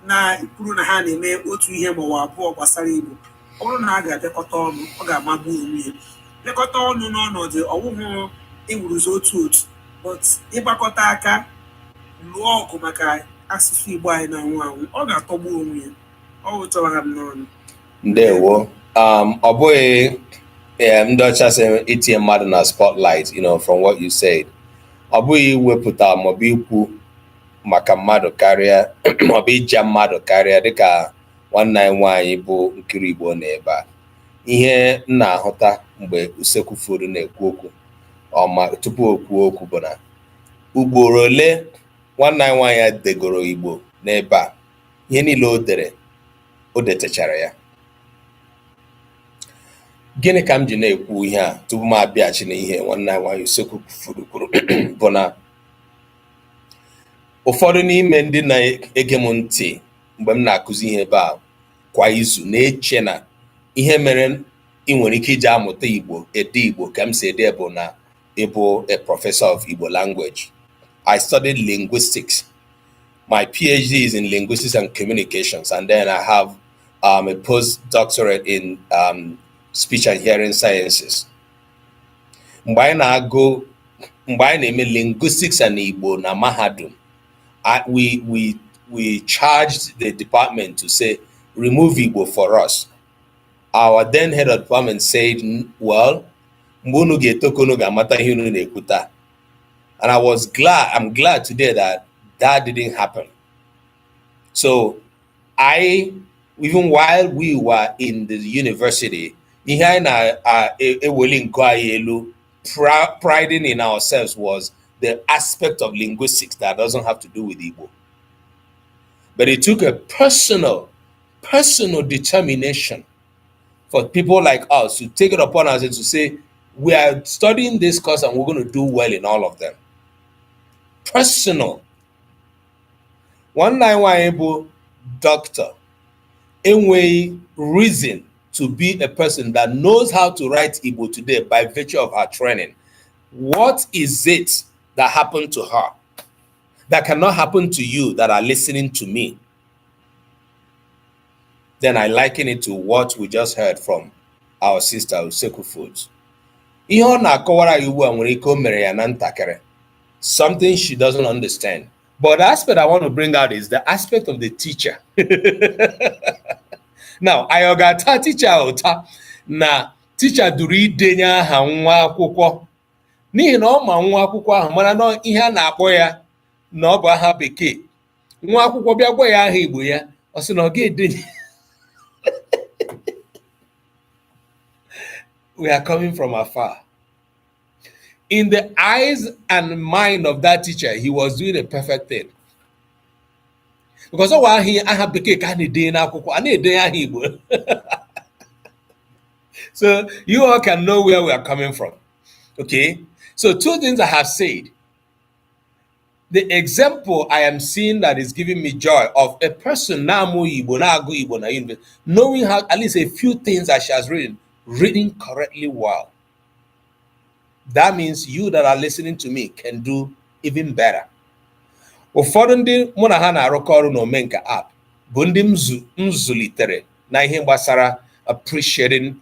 na-ekwuru na ha na-eme otu ihe maọbụ abụọ gbasara Igbo ọ bụrụ na a ga-abịakọta ọnụ ọ ga-amagbu onwe ya bịakọta ọnụ n'ọnọdụ ọwụhụ iwuruzi otu but ịgbakọta aka lụọ ọgụ maka asụsụ Igbo anyị na-anwụ anwụ ọ ga-atọgbu onwe ya ọ wụtọwara m n'ọnụ ndewo ọ bụghị ndị ọcha sị itinye mmadụ na spotlight from what you said ọ bụghị iwepụta maọbụ ikwu maka mmadụ karịa maọbụ ija mmadụ karịa dịka nwanne anyị nwaanyị bụ Nkiri Igbo na ebe a ihe m na-ahụta mgbe usekwu foru na-ekwu okwu tupu o kwuo okwu bụ na ugboro ole nwanne anyị nwaanyị degoro Igbo n'ebe a ihe niile o detechara ya gịnị ka m ji na-ekwu ihe a tupu m abịaghachi na ihe nwanne anyị nwaanyị usekwu foru kwuru bụ na ụfọdụ n'ime ndị na-ege m ntị mgbe m na-akụzi ihe ebe a kwa izu na-eche na ihe mere ị nwere ike iji amụta Igbo ede Igbo ka m si ede bụ na ịbụ a professor of Igbo language. I studied linguistics. My PhD is in linguistics and communications, and then I have a postdoctorate in speech and hearing sciences. Mgbe anyị na-eme linguistics and Igbo na mahadum, we charged the department to say, remove Igbo for us. Our then head of department said, well, and I'm glad today that didn't happen. So even while we were in the university, priding in ourselves was the aspect of linguistics that doesn't have to do with Igbo. But it took a personal determination for people like us to take it upon us and to say, we are studying this course and we're going to do well in all of them. Personal. One nine one doctor enwei reason to be a person that knows how to write Igbo today by virtue of her training. What is it that happened to her that cannot happen to you that are listening to me? Then I liken it to what we just heard from our sister Useku Foods. Ihe ọ na-akọwara ya ugbu a nwere ike o mere ya na ntakịrị. Something she doesn't understand. But the aspect I want to bring out is the aspect of the teacher. Now, I got a teacher ụta na teacher duru idenye aha nwa akwụkwọ n'ihi na ọ ma nwa akwụkwọ ahụ mana na ihe a na-akpọ ya na ọ bụ aha bekee. Nwa akwụkwọ bịa gwa ya aha Igbo ya, ọ sị na ọ ga-edenye. We are coming from afar. In the eyes and mind of that teacher, he was doing a perfect thing. Because all he aha bekee ka na-edenye n'akwụkwọ, a na-edenye aha Igbo. So you all can know where we are coming from. Okay? So two things I have said. The example I am seeing that is giving me joy of a person now Igbo, now go Igbo, na university, knowing how at least a few things that she has reading correctly well. That means you that are listening to me can do even better. Ụfọdụ ndị mụ na ha na-arụkọ ọrụ na Omenka app bụ ndị m zụlitere na ihe gbasara appreciating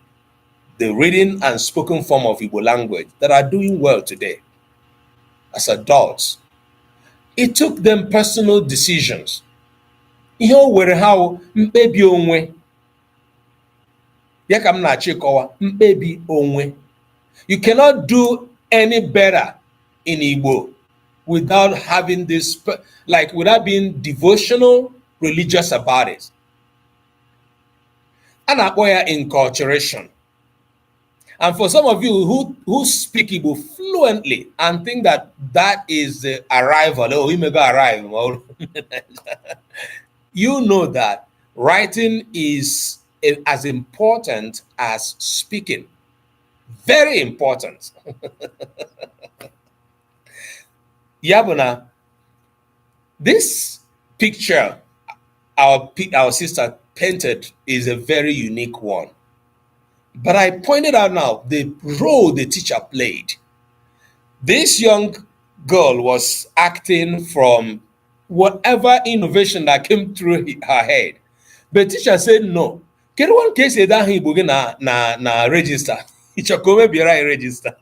the reading and spoken form of Igbo language that are doing well today as adults. It took them personal decisions. Ihe o were ha mkpebi onwe. Ya ka m na-achọ ịkọwa mkpebi onwe. You cannot do any better in Igbo without having this, like without being devotional, religious about it. A na-akpọ ya enculturation. And for some of you who speak Igbo fluently and think that that is the arrival, oh, you may go arrive, you know that writing is as important as speaking. Very important. Yabuna, this picture our sister painted is a very unique one. But I pointed out now the role the teacher played. This young girl was acting from whatever innovation that came through her head. But the teacher said no. Can one case that he begin na register? It's a come be right register.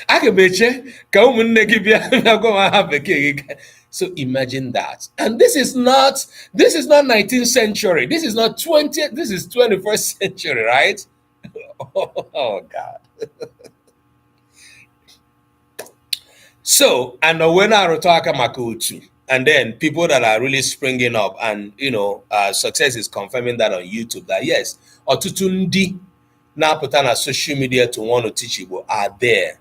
I can bet you so imagine that. And this is not 19th century. This is not 20th, this is 21st century, right? Oh God. So, and when I talk Makutu, and then people that are really springing up, and success is confirming that on YouTube that yes, Otutundi now put on a social media to want to teach Igbo are there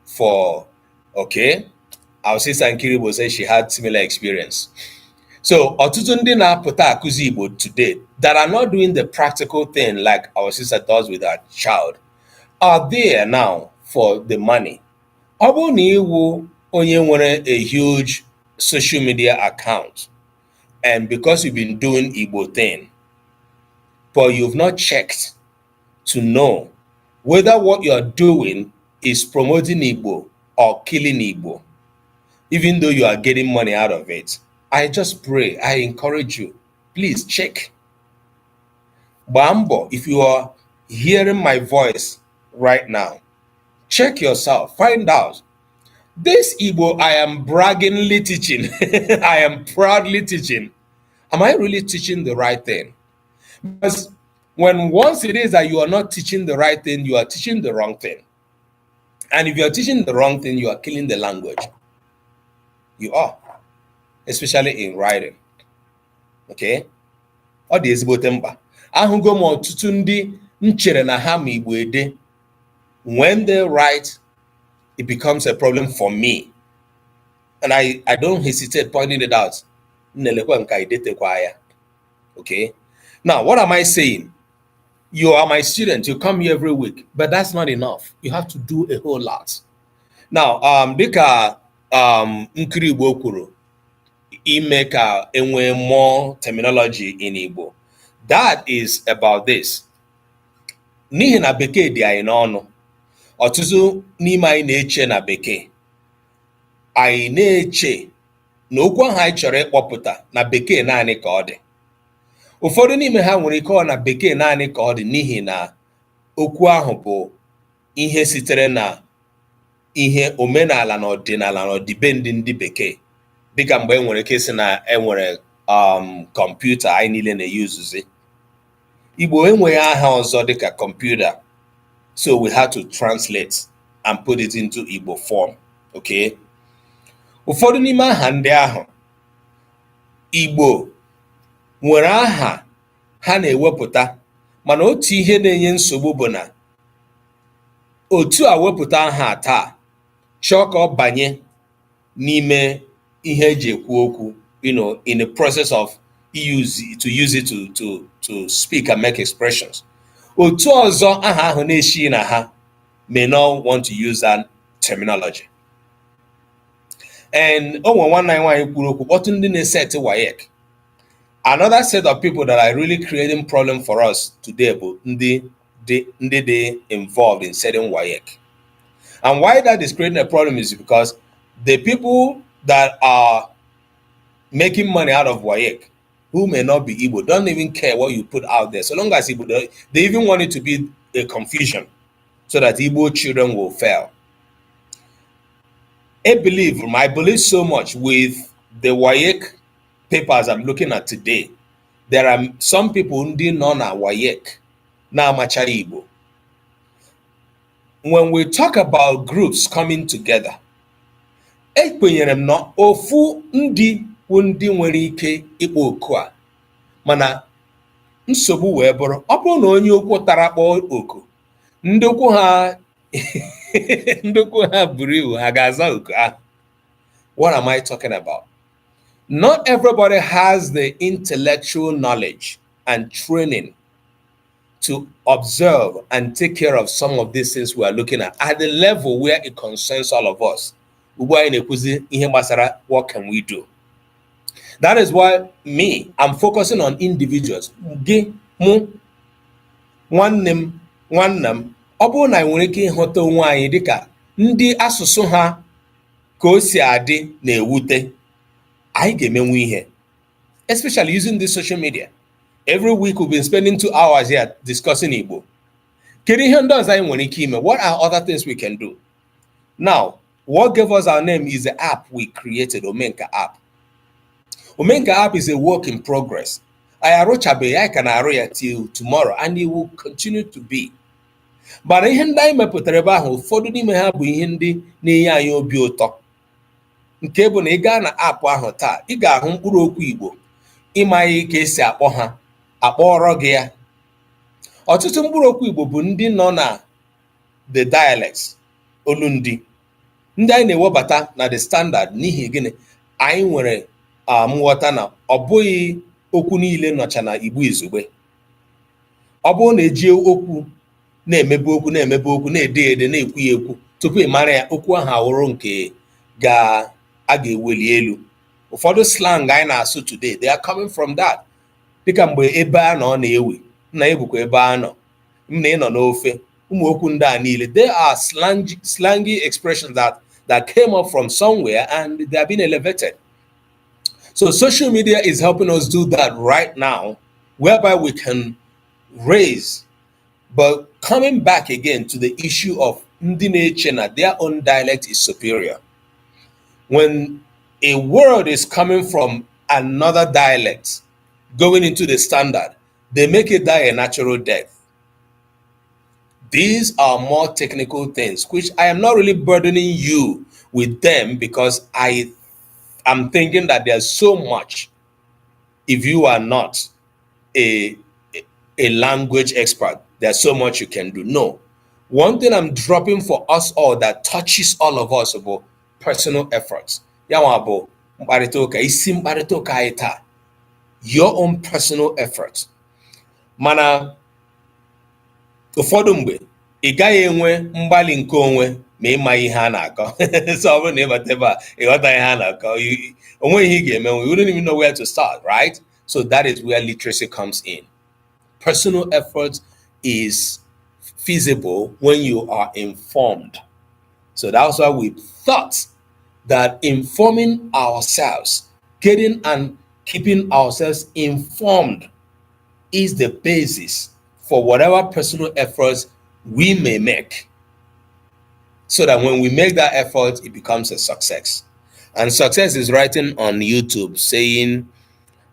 for okay. Our sister Nkiribo said she had similar experience. So Otutundi na put akuzi Igbo today that are not doing the practical thing like our sister does with her child are there now for the money. Obu ni iwu onye nwere a huge social media account, and because you've been doing Igbo thing, but you've not checked to know whether what you're doing is promoting Igbo or killing Igbo, even though you are getting money out of it, I just pray, I encourage you, please check. Bambo, if you are hearing my voice right now, check yourself, find out. This Igbo I am braggingly teaching, I am proudly teaching. Am I really teaching the right thing? Because once it is that you are not teaching the right thing, you are teaching the wrong thing. And if you are teaching the wrong thing, you are killing the language. You are, especially in writing. Okay? Ọ dị ezigbote mkpa. Ahụgo m ọtụtụ ndị nchere na ha ma Igbo ede. When they write, it becomes a problem for me. And I don't hesitate pointing it out. Okay? Now, what am I saying? You are my student. You come here every week. But that's not enough. You have to do a whole lot. Now, Dika nkiri Igbo kwuru ime ka enwee more terminology in Igbo. That is about this. N'ihi na bekee dị anyị n'ọnụ, ọtụtụ n'ime anyị na-eche na bekee. Anyị na-eche na okwu ahụ anyị chọrọ ịkpọpụta na bekee naanị ka ọ dị. Ụfọdụ n'ime ha nwere ike ọ na bekee naanị ka ọ dị n'ihi na okwu ahụ bụ ihe sitere na ihe omenala na ọdịnala na ọdịbendị ndị bekee, dịka mgbe enwere ike isi na enwere kọmputa anyị niile na-eyuzuzi. Igbo enweghị aha ọzọ dịka kọmputa, so we had to translate and put it into Igbo form. Okay? Ụfọdụ n'ime aha ndị ahụ Igbo nwere aha ha na-ewepụta, mana otu ihe na-enye nsogbu bụ na otu a wepụta aha taa chọọ ka ọ banye n'ime ihe eji ekwu okwu, in the process of use it to speak and make expressions. Otu ọzọ aha ahụ na-eshi na ha may not want to use that terminology. And onwe nwanne anyị nwaanyị kwuru okwu kpọtụ ndị na-eset WAEC. Another set of people that are really creating problem for us today bụ ndị dị involved in setting WAEC. And why that is creating a problem is because the people that are making money out of WAEC, who may not be Igbo, don't even care what you put out there. So long as Igbo, they even want it to be a confusion so that Igbo children will fail. I believe so much with the WAEC papers I'm looking at today. There are some people who didn't know WAEC na amacha Igbo. When we talk about groups coming together, ekwenyere m na ofu ndị nwere ike ịkpọ oku a, mana nsogbu wee bụrụ ọ bụrụ na onye okwu tara kpọọ oku, ndị okwu ha buru iwu, ha ga-aza oku ahụ. What am I talking about? Not everybody has the intellectual knowledge and training to observe and take care of some of these things we are looking at the level where it concerns all of us. What can we do? That is why I'm focusing on individuals. Nwanne m, ọ bụrụ na nwere ike ịhụta onwe anyị dịka ndị asụsụ ha ka o si adị na-ewute, anyị ga-emenwe ihe, especially using this social media. Every week we've been spending 2 hours here discussing Igbo. Kedu ihe ndị ọzọ anyị nwere ike ime? What are other things we can do? Now, what gave us our name is the app we created, Omenka app. Omenka app is a work in progress. I can arụ till tomorrow, and it will continue to be. But ihe ndị anyị mepụtara ebe ahụ, ụfọdụ n'ime ha bụ ihe ndị na-enye anyị obi ụtọ. Nke bụ na ị gaa na app ahụ taa, ị ga-ahụ mkpụrụ okwu Igbo, ịma ihe ka esi akpọ ha, akpọrọ gị ya. Ọtụtụ mkpụrụ okwu Igbo bụ ndị nọ na the dialects, olundi, ndị anyị na-ewebata na the standard. N'ihi gịnị? Anyị nwere nghọta na ọ bụghị okwu niile nọcha na Igbo izugbe. Ọ bụrụ na eji okwu na-emebe okwu na-ede ede na-ekwu ya ekwu, tupu ị mara ya okwu ahụ awụrụ nke a ga-eweli elu. Ụfọdụ slang anyị na-asụ today, they are coming from that. Dịka mgbe ebe a nọ na-ewi, nna ebukwa ebe a nọ, nna ị nọ n'ofe, ụmụ okwu ndị a niile, they are slangy expressions that came up from somewhere and they have been elevated. So social media is helping us do that right now, whereby we can raise. But coming back again to the issue of ndị na-eche na their own dialect is superior. When a word is coming from another dialect going into the standard, they make it die a natural death. These are more technical things, which I am not really burdening you with them, because I am thinking that there's so much. If you are not a language expert, there's so much you can do. No. One thing I'm dropping for us all that touches all of us about personal efforts. Your own personal efforts. Mana ụfọdụ mgbe ị gaghị enwe mgbalị nke onwe ma ịma ihe a na-akọ. So ọ bụrụ na ịbata ebe a ịghọta ihe a na-akọ, onwe ihe ị ga-eme, we wouldn't even know where to start, right? So that is where literacy comes in. Personal effort is feasible when you are informed. So that's why we thought that informing ourselves, getting and keeping ourselves informed is the basis for whatever personal efforts we may make. So that when we make that effort, it becomes a success. And success is writing on YouTube saying,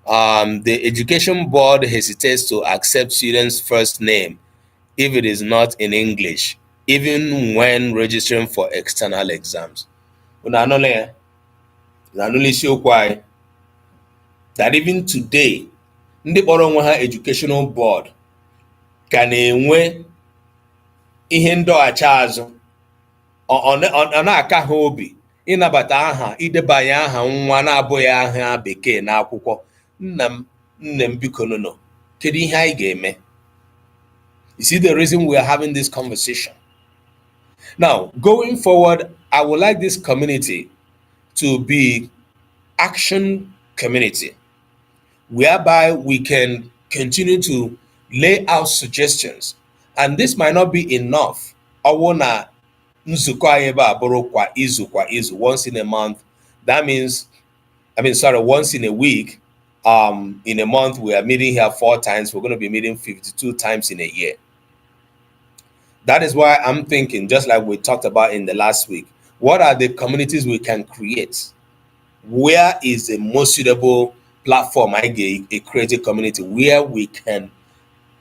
the education board hesitates to accept students' first name if it is not in English, even when registering for external exams. That even today, ndị kpọrọ onwe ha educational board ka na-enwe ihe ndọghachi azụ. Ọ na-aka ha obi ịnabata aha idebanye aha nwa na-abụghị aha bekee n'akwụkwọ. Nne m biko no, kedu ihe anyị ga-eme? You see the reason we are having this conversation. Now, going forward, I would like this community to be action community, whereby we can continue to lay out suggestions. And this might not be enough. Once in a month. That means, once in a week. In a month, we are meeting here 4 times. We're going to be meeting 52 times in a year. That is why I'm thinking, just like we talked about in the last week, what are the communities we can create? Where is the most suitable platform, a creative community where we can,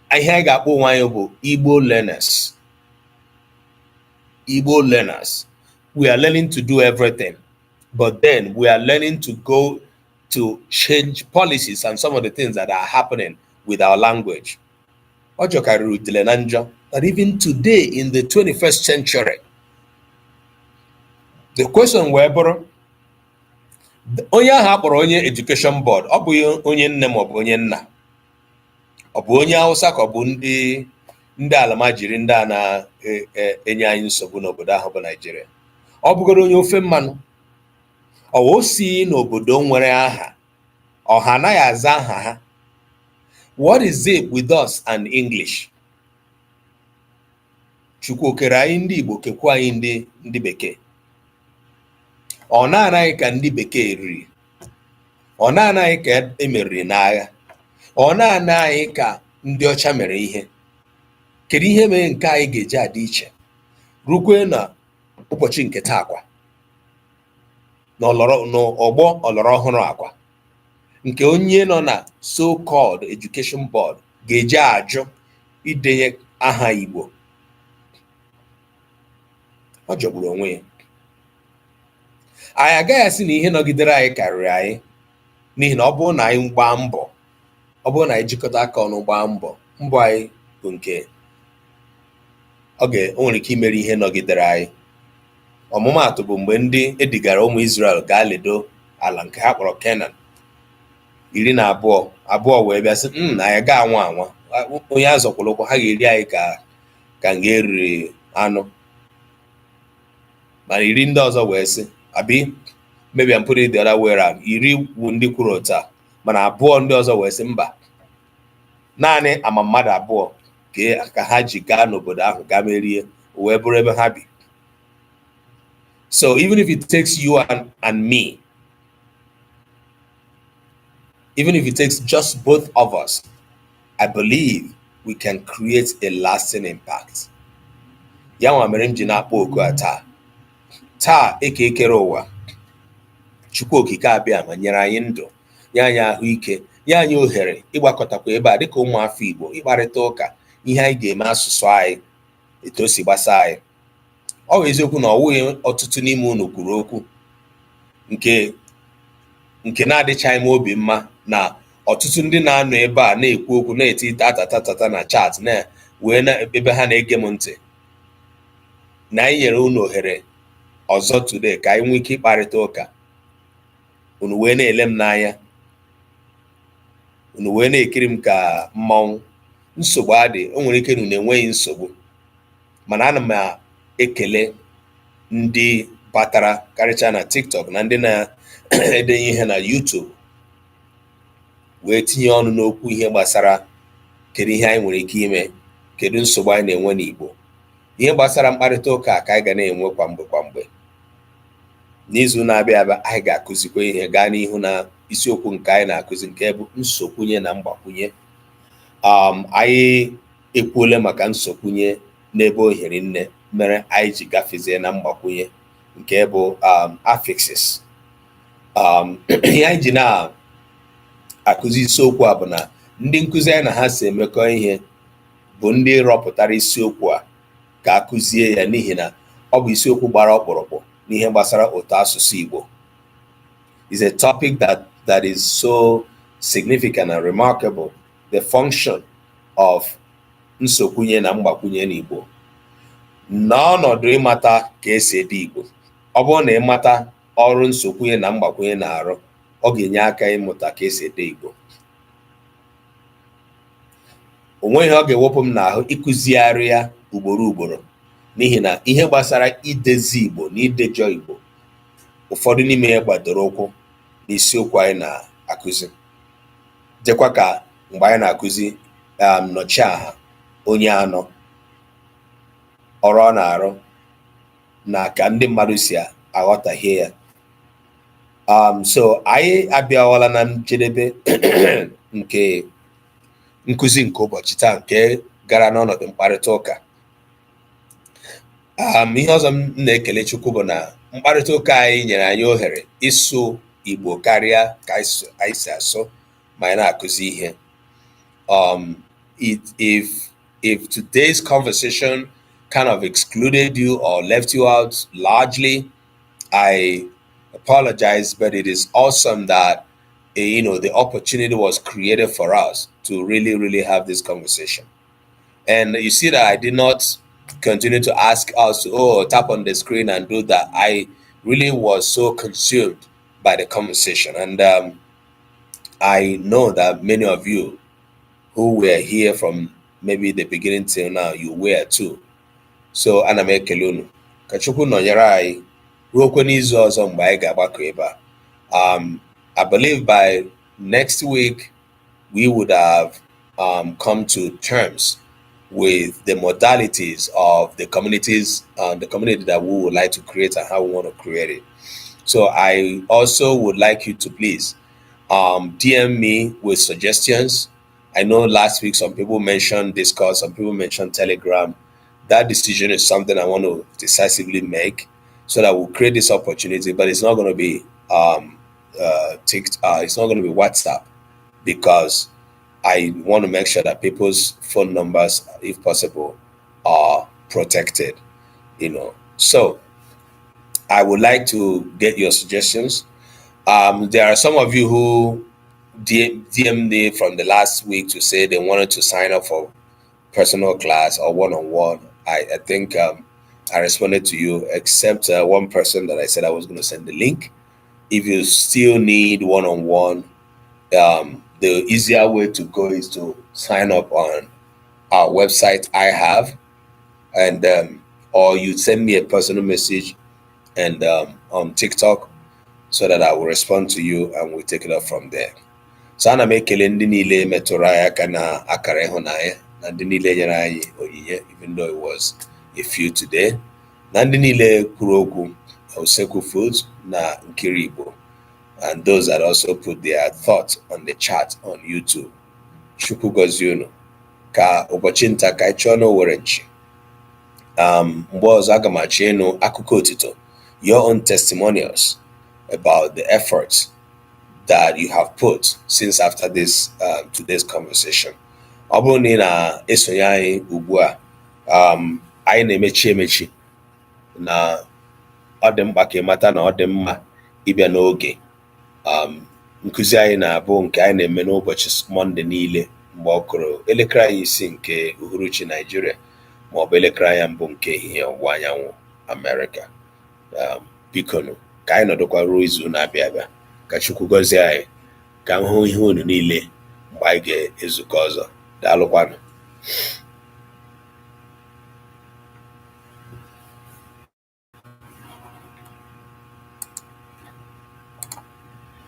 Igbo learners. Igbo learners. We are learning to do everything, but then we are learning to go to change policies and some of the things that are happening with our language. That even today in the 21st century, the question were, onye hapụrụ onye education board, ọ bụ onye nne ma ọ bụ onye nna, ọ bụ onye Hausa ka ọ bụ ndị alamajiri ndị a na-enye anyị nsogbu n'obodo ahụ bụ Nigeria. Ọ bụgoro onye ofe mmanụ, ọ si n'obodo nwere aha, ọha anaghị aza aha ha. What is it with us and English? Chukwu okere anyị ndị Igbo, kekwa anyị ndị Bekee. Ọ na-anaghị ka ndị Bekee riri, ọ na-anaghị ka emeriri n'agha, ọ na-anaghị ka ndị ọcha mere ihe. Kedu ihe mere nke anyị ga-eji adị iche rukwe na ụbọchị nke taa kwa n'ọgbọ ọlọrọ ọhụrụ akwa nke onye nọ na so-called education board ga-eji ajụ idenye aha Igbo? Ọ jọgburu onwe ya. Anyị agaghị asị na ihe nọgidere anyị karịrị anyị, n'ihi na ọ bụrụ na anyị gbaa mbọ, ọ bụrụ na anyị jikọta aka ọnụ gbaa mbọ anyị bụ nke o nwere ike imere ihe nọgidere anyị. Ọmụmaatụ bụ mgbe ndị edigara ụmụ Israel gaa ledo ala nke ha kpọrọ Kenan, 12 wee bịa sị na anyị ga-anwa onye azọkwala ụkwụ, ha ga-eri anyị ka nga eriri anụ. Mana 10 ndị ọzọ wee sị, maybe I'm putting it the other way around, 10 wu ndị kwuru otu a, mana 2 ndị ọzọ wee sị mba, naanị ama mmadụ 2 ka ha ji gaa n'obodo ahụ gaa merie, wee bụrụ ebe ha bi. So even if it takes you and me, even if it takes just both of us, I believe we can create a lasting impact. Ya nwa mere m ji na-akpọ oku a taa ekere ụwa, Chukwu okike abịa ma nyere anyị ndụ, nye anyị ahụike, nye anyị ohere ịgbakọtakwa ebe a dịka ụmụafọ Igbo, ịkparịta ụka ihe anyị ga-eme asụsụ anyị etu o si gbasa anyị. Ọ bụ eziokwu na ọ wụghị ọtụtụ n'ime unu kwuru okwu nke na-adịchaghị m obi mma, na ọtụtụ ndị na-anọ ebe a na-ekwu okwu na-eti tatatata na chat na ebe ha na-ege m ntị, na anyị nyere unu ohere ọzọ today ka anyị nwee ike ịkparịta ụka. Unu wee na-ele m n'anya, unu wee na-ekiri m ka mmanwụ. Nsogbu adị, o nwere ike unu na-enweghị nsogbu, mana ana m ekele ndị batara karịcha na TikTok na ndị na-ede ihe na YouTube wee tinye ọnụ n'okwu ihe gbasara kedu ihe anyị nwere ike ime, kedu nsogbu anyị na-enwe n'Igbo. Ihe gbasara mkparịta ụka ka anyị ga na-enwe kwa mgbe. N'izu na-abịa abịa anyị ga-akụzikwa ihe gaa n'ihu na isiokwu nke anyị na-akụzi nke bụ nsokwunye na mgbakwunye. Anyị ekwuole maka nsokwunye n'ebe ohere nne mere anyị ji gafezie na mgbakwunye nke bụ affixes. Ihe anyị ji na-akụzi isiokwu a bụ na ndị nkụzi anyị na ha si emekọ ihe bụ ndị rọpụtara isiokwu a ka akụzie ya, n'ihi na ọ bụ isiokwu gbara ọkpụrụkpụ n'ihe gbasara ụtọ asụsụ Igbo. It's a topic that is so significant and remarkable, the function of nsokwunye na mgbakwunye n'Igbo. N'ọnọdụ ịmata ka esi ede Igbo, ọ bụrụ na ịmata ọrụ nsokwunye na mgbakwunye na-arụ, ọ ga-enye aka ịmụta ka esi ede Igbo. O nweghị ọ ga-ewepụ m n'ahụ ịkụzigharị ya ugboro n'ihi na ihe gbasara idezi Igbo na idejọ Igbo, ụfọdụ n'ime ya gbadoro ụkwụ n'isiokwu anyị na-akụzi. Dịkwa ka mgbe anyị na-akụzi nnọchiaha onye anọ, ọrụ ọ na-arụ na ka ndị mmadụ si aghọtahie ya. So anyị abịawala na njedebe nke nkụzi nke ụbọchị taa, nke gara n'ọnọdụ mkparịta ụka. Ihe ọzọ m na-ekele Chukwu bụ na mkparịta ụka anyị nyere anyị ohere ịsụ Igbo karịa ka anyị si asụ ma anyị na-akụzi ihe. If today's conversation kind of excluded you or left you out largely, I apologize, but it is awesome that the opportunity was created for us to really have this conversation. And you see that I did not continue to ask us to tap on the screen and do that. I really was so consumed by the conversation, and I know that many of you who were here from maybe the beginning till now, you were too. So ana m ekele unu ka Chukwu nọnyere anyị ruokwe n'izu ọzọ mgbe anyị ga-agbakọ ebe a. I believe by next week we would have come to terms with the modalities of the communities, the community that we would like to create and how we want to create it. So I also would like you to please DM me with suggestions. I know last week some people mentioned Discord, some people mentioned Telegram. That decision is something I want to decisively make so that we'll create this opportunity, but it's not going to be it's not going to be WhatsApp, because I want to make sure that people's phone numbers, if possible, are protected, So I would like to get your suggestions. There are some of you who DM'd me from the last week to say they wanted to sign up for personal class or one-on-one. I think I responded to you, except one person that I said I was going to send the link. If you still need one-on-one, the easier way to go is to sign up on our website I have, and or you send me a personal message and on TikTok, so that I will respond to you and we'll take it up from there. So ana m ekele ndị niile metụrụ anyị aka na akara ịhụnanya, na ndị niile nyere anyị onyinye, even though it was a few today, na ndị niile kwuru okwu Usekwu Foods na Nkiri Igbo, and those that also put their thoughts on the chat on YouTube. Chukwu gọzie unu. Ka ụbọchị nta ka anyị chọọ n'Owere nchi. Mgbe ọzọ aga m achọ ịnụ akụkọ otito, your own testimonials about the efforts that you have put since after this today's conversation. Ọ bụrụ na ị na-esonye anyị ugbu a, anyị na-emechi na ọ dị mkpa ka ịmata na ọ dị mma ịbịa n'oge. Nkụzi anyị na-abụ nke anyị na-eme n'ụbọchị Mọnde niile mgbe ọ kụrụ elekere anyị isi nke uhuruchi Nigeria, ma ọ bụ elekere anyị mbụ nke ehihie ọwụwa anyanwụ America. Bikonu ka anyị nọdụkwa ruo izu na-abịa abịa. Ka Chukwu gọzie anyị, ka m hụ ihe unu niile mgbe anyị ga-ezukọ ọzọ. Daalụkwanụ.